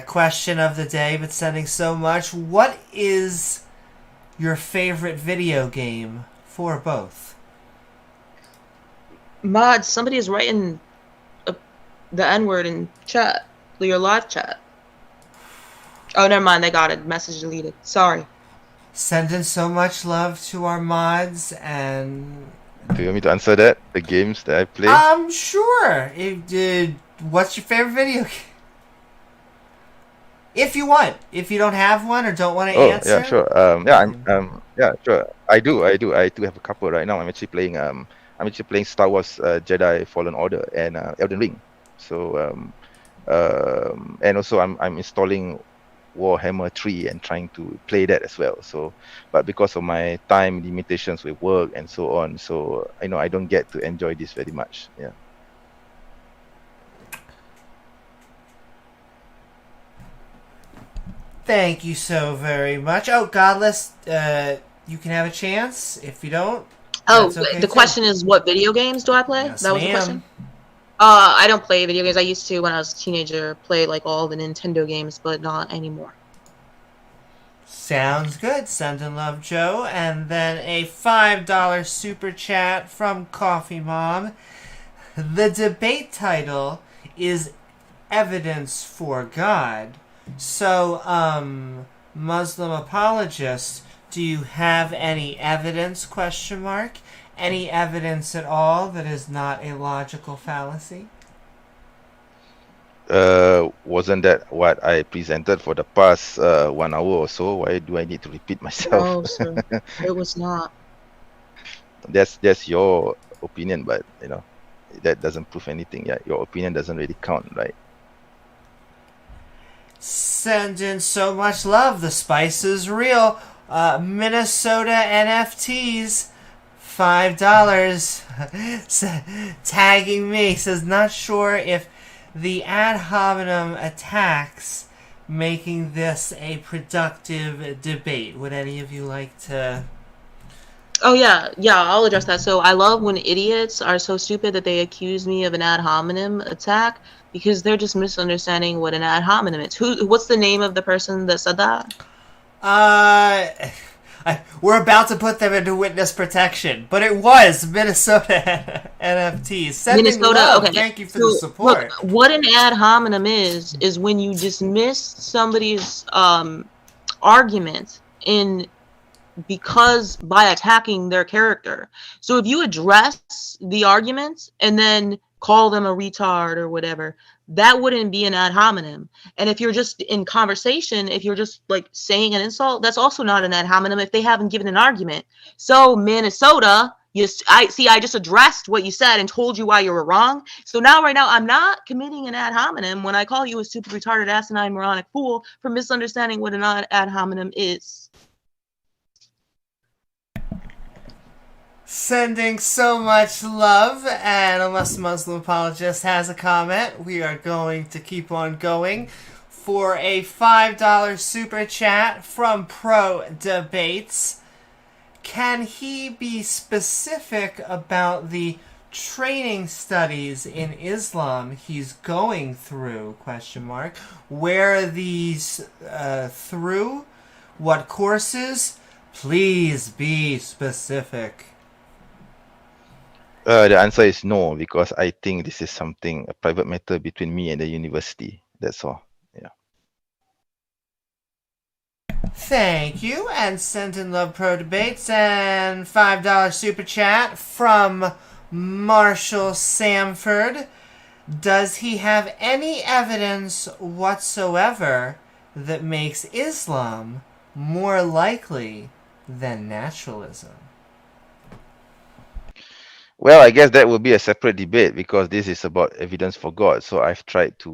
question of the day, but sending so much. What is your favorite video game for both? Mod, somebody is writing the N-word in chat, your live chat. Oh, never mind. They got it. Message deleted. Sorry. Sending so much love to our mods. And do you want me to answer that? The games that I play? Sure. What's your favorite video game? If you want. If you don't have one or don't want to answer. Yeah, sure. Sure. I do have a couple right now. I'm actually playing Star Wars Jedi Fallen Order and Elden Ring. So and also I'm installing Warhammer 3 and trying to play that as well. So, but because of my time limitations with work and so on, so I don't get to enjoy this very much. Yeah. Thank you so very much. Oh, Godless, you can have a chance. If you don't, okay the question is, what video games do I play? Yes, that was ma'am. the question. I don't play video games. I used to when I was a teenager play like all the Nintendo games, but not anymore. Sounds good. Sending love, Joe. And then a $5 super chat from Coffee Mom. The debate title is Evidence for God. So, Muslim apologist, do you have any evidence, ? Any evidence at all that is not a logical fallacy? Wasn't that what I presented for the past 1 hour or so? Why do I need to repeat myself? No, sir. It was not. That's your opinion, but that doesn't prove anything. Yeah, your opinion doesn't really count, right? Send in so much love. The spice is real. Minnesota NFTs, $5. Tagging me, says not sure if the ad hominem attacks making this a productive debate. Would any of you like to? Oh yeah, I'll address that. So I love when idiots are so stupid that they accuse me of an ad hominem attack, because they're just misunderstanding what an ad hominem is. What's the name of the person that said that? We're about to put them into witness protection, but it was Minnesota NFTs. Sending Minnesota, love. okay. Thank you for the support. Look, what an ad hominem is when you dismiss somebody's argument because by attacking their character. So if you address the arguments and then call them a retard or whatever, that wouldn't be an ad hominem. And if you're just in conversation, if you're just like saying an insult, that's also not an ad hominem if they haven't given an argument. So Minnesota, I just addressed what you said and told you why you were wrong. So right now, I'm not committing an ad hominem when I call you a stupid, retarded, asinine, moronic fool for misunderstanding what an ad hominem is. Sending so much love, and unless the Muslim Apologist has a comment, we are going to keep on going for a $5 super chat from Pro Debates. Can he be specific about the training studies in Islam he's going through? ? Where are these through? What courses? Please be specific. The answer is no, because I think this is a private matter between me and the university. That's all. Yeah. Thank you, and sent in love Pro Debates, and $5 super chat from Marshall Samford. Does he have any evidence whatsoever that makes Islam more likely than naturalism? Well, I guess that will be a separate debate, because this is about evidence for God. So I've tried to,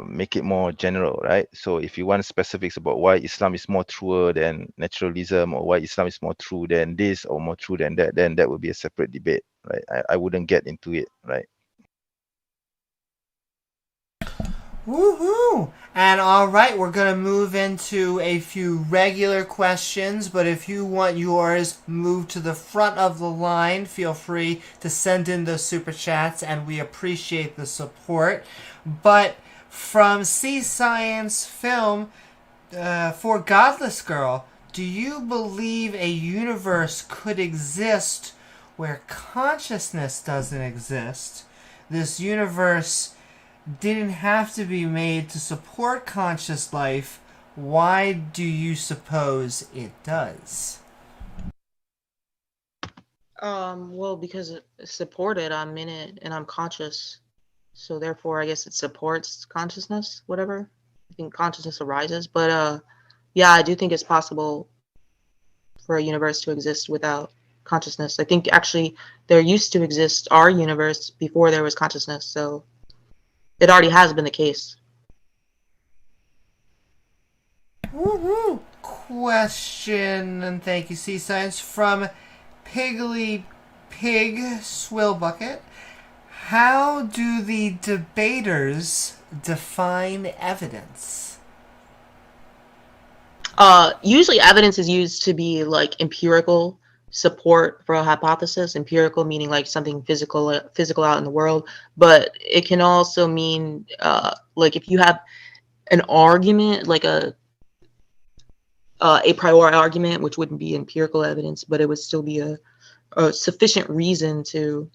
make it more general, right? So if you want specifics about why Islam is more truer than naturalism, or why Islam is more true than this or more true than that, then that would be a separate debate, right? I wouldn't get into it, right? Woohoo! And alright, we're going to move into a few regular questions, but if you want yours moved to the front of the line, feel free to send in those super chats, and we appreciate the support. But from Sea Science Film, for Godless Girl, do you believe a universe could exist where consciousness doesn't exist? This universe didn't have to be made to support conscious life. Why do you suppose it does? Well, because it's supported, I'm in it and I'm conscious. So therefore, I guess it supports consciousness, whatever. I think consciousness arises. But yeah, I do think it's possible for a universe to exist without consciousness. I think actually there used to exist our universe before there was consciousness. So it already has been the case. Woo-hoo. Question, and thank you, Sea Science, from Piggly Pig Swillbucket. How do the debaters define evidence? Usually evidence is used to be like empirical support for a hypothesis. Empirical meaning like something physical out in the world, but it can also mean like if you have an argument, like a priori argument, which wouldn't be empirical evidence, but it would still be a sufficient reason to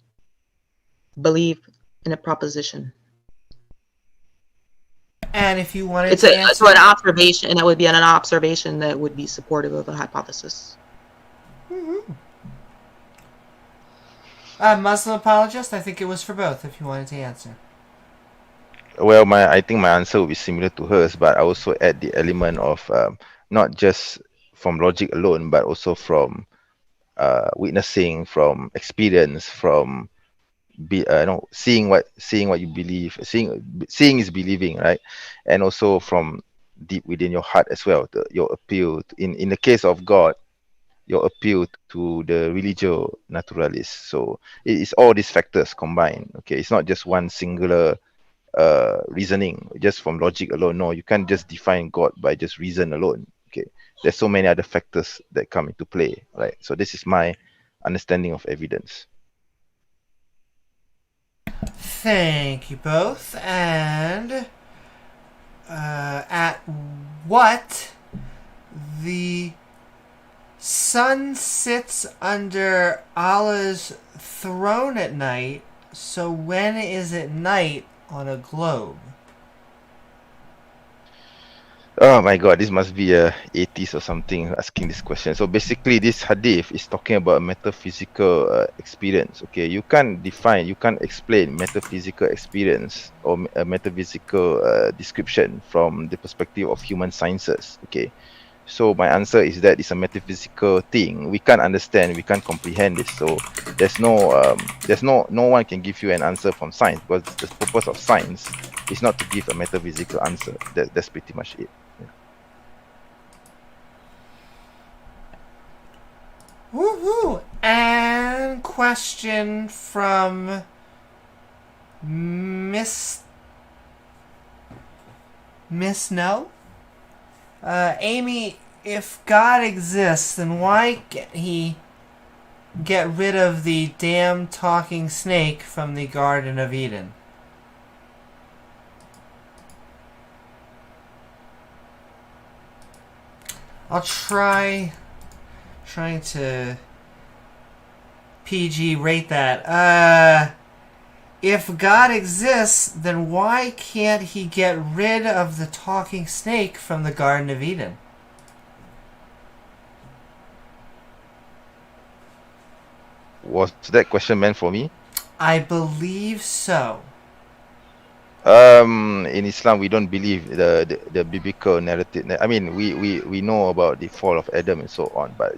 believe in a proposition. And if you wanted It's to answer... so an observation, and that would be an observation that would be supportive of a hypothesis. Mm-hmm. Muslim Apologist, I think it was for both, if you wanted to answer. Well, I think my answer will be similar to hers, but I also add the element of not just from logic alone, but also from witnessing, from experience, from seeing what you believe. Seeing is believing, right? And also from deep within your heart as well. Your appeal in the case of God, your appeal to the religio naturalis. So it is all these factors combined. Okay, it's not just one singular reasoning just from logic alone. No, you can't just define God by just reason alone. Okay, there's so many other factors that come into play, right? So this is my understanding of evidence. Thank you both. And at what the sun sits under Allah's throne at night, so when is it night on a globe? Oh my God, this must be a atheist or something asking this question. So basically, this hadith is talking about a metaphysical experience. Okay, you can't explain metaphysical experience or a metaphysical description from the perspective of human sciences. Okay, so my answer is that it's a metaphysical thing. We can't understand, we can't comprehend this. So no one can give you an answer from science, because the purpose of science is not to give a metaphysical answer. That's pretty much it. Woohoo! And question from Miss No? Amy, if God exists, then why can't he get rid of the damn talking snake from the Garden of Eden? I'll trying to PG rate that. If God exists, then why can't he get rid of the talking snake from the Garden of Eden? Was that question meant for me? I believe so. In Islam, we don't believe the biblical narrative. I mean, we know about the fall of Adam and so on, but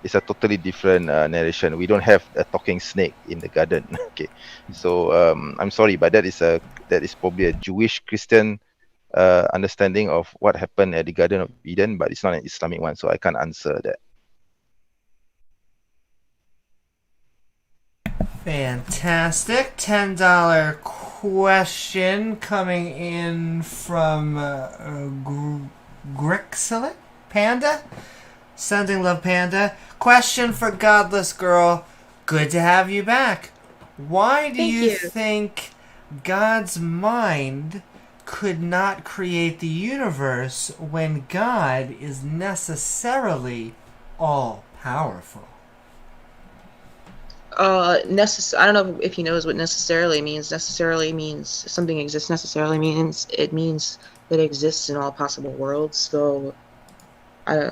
it's a totally different narration. We don't have a talking snake in the garden. Okay, so I'm sorry, but that is probably a Jewish Christian understanding of what happened at the Garden of Eden, but it's not an Islamic one, so I can't answer that. Fantastic. $10 question coming in from Grixlet Panda. Sending love, Panda. Question for Godless Girl. Good to have you back. Why do you think God's mind could not create the universe when God is necessarily all-powerful? I don't know if he knows what necessarily means. Necessarily means something exists. Necessarily means it means that it exists in all possible worlds. So, I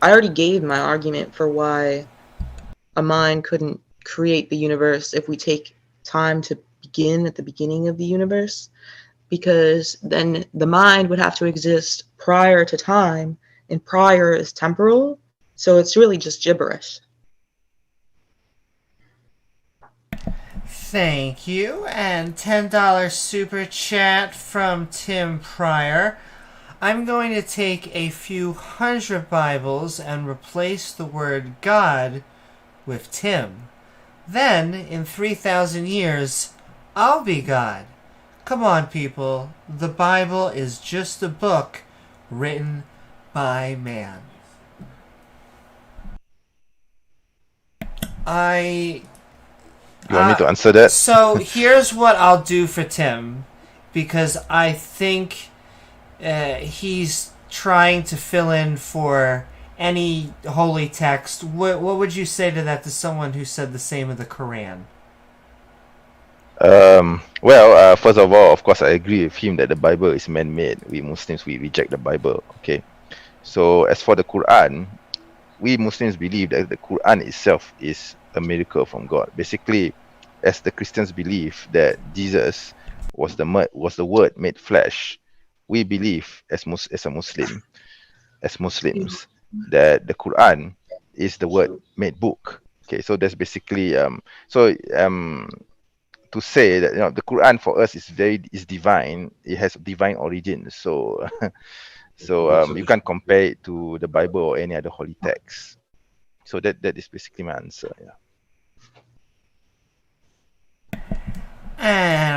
already gave my argument for why a mind couldn't create the universe if we take time to begin at the beginning of the universe, because then the mind would have to exist prior to time, and prior is temporal, so it's really just gibberish. Thank you. And $10 super chat from Tim Pryor. I'm going to take a few hundred Bibles and replace the word God with Tim. Then, in 3,000 years, I'll be God. Come on, people. The Bible is just a book written by man. You want me to answer that? So here's what I'll do for Tim, because I think he's trying to fill in for any holy text. What would you say to that, to someone who said the same of the Quran? Well, first of all, of course, I agree with him that the Bible is man-made. We Muslims, we reject the Bible. Okay. So as for the Quran, we Muslims believe that the Quran itself is a miracle from God. Basically, as the Christians believe that Jesus was the Word made flesh, we believe as Muslims, that the Quran is the Word made book. Okay, so that's basically to say that the Quran for us is divine. It has divine origin. So you can't compare it to the Bible or any other holy text. So that is basically my answer. Yeah.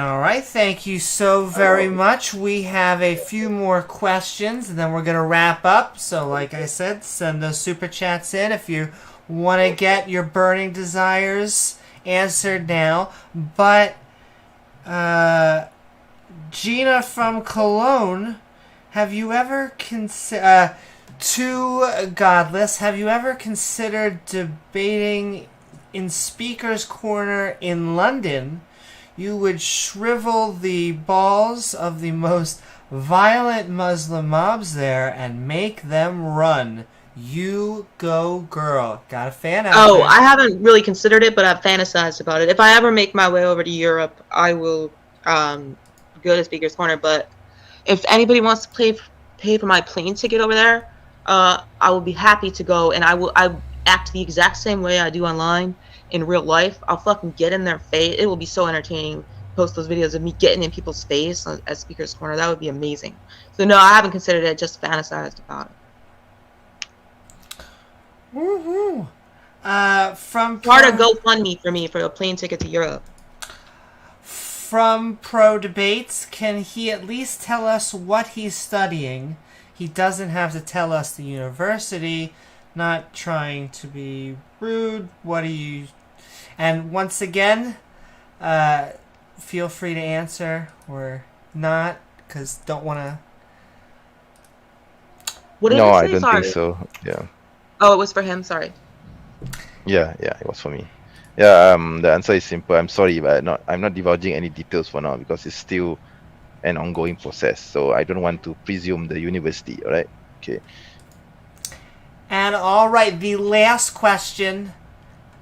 All right, thank you so very much. We have a few more questions, and then we're going to wrap up. So, like I said, send those super chats in if you want to get your burning desires answered now. But Gina from Cologne, have you ever considered... to Godless, have you ever considered debating in Speaker's Corner in London? You would shrivel the balls of the most violent Muslim mobs there and make them run. You go, girl. Got a fan out there. I haven't really considered it, but I've fantasized about it. If I ever make my way over to Europe, I will go to Speaker's Corner. But if anybody wants to pay for my plane ticket over there, I will be happy to go, and I act the exact same way I do online in real life. I'll fucking get in their face. It will be so entertaining. Post those videos of me getting in people's face at Speaker's Corner. That would be amazing. So no, I haven't considered it. Just fantasized about it. Woohoo! From Start a GoFundMe for me for a plane ticket to Europe. From Pro Debates, can he at least tell us what he's studying? He doesn't have to tell us the university. Not trying to be rude. What are you... And once again, feel free to answer or not, because don't want to... What did No, you I say? don't Sorry. think so. Yeah. Oh, it was for him. Sorry. Yeah, it was for me. Yeah, the answer is simple. I'm sorry, but I'm not divulging any details for now because it's still an ongoing process. So I don't want to presume the university, all right? Okay. And all right, the last question.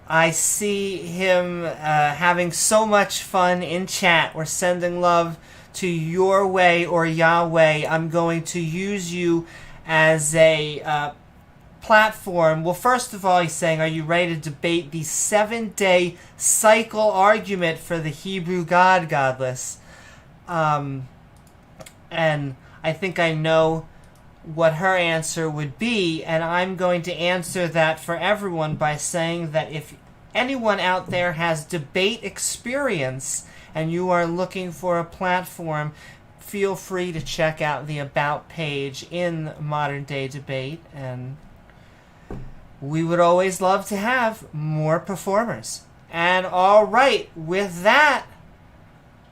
I see him having so much fun in chat. We're sending love to your way or Yahweh. I'm going to use you as a platform. Well, first of all, he's saying, are you ready to debate the 7-day cycle argument for the Hebrew God, Godless? And I think I know what her answer would be, and I'm going to answer that for everyone by saying that if anyone out there has debate experience and you are looking for a platform, feel free to check out the About page in Modern Day Debate, and we would always love to have more performers. And all right, with that,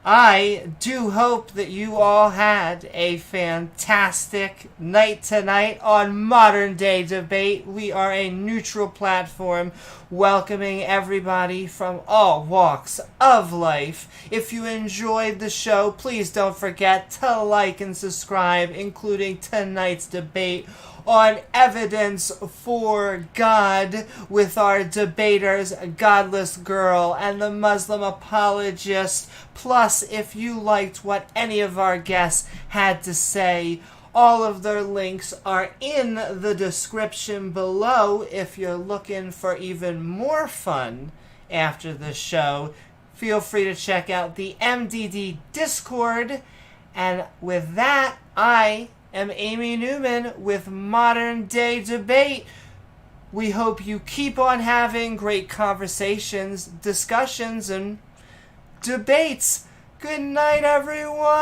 I do hope that you all had a fantastic night tonight on Modern Day Debate. We are a neutral platform welcoming everybody from all walks of life. If you enjoyed the show, please don't forget to like and subscribe, including tonight's debate on Evidence for God with our debaters, Godless Girl and the Muslim Apologist. Plus, if you liked what any of our guests had to say, all of their links are in the description below if you're looking for even more fun after the show. Feel free to check out the MDD Discord. And with that, I am Amy Newman with Modern Day Debate. We hope you keep on having great conversations, discussions, and debates. Good night, everyone!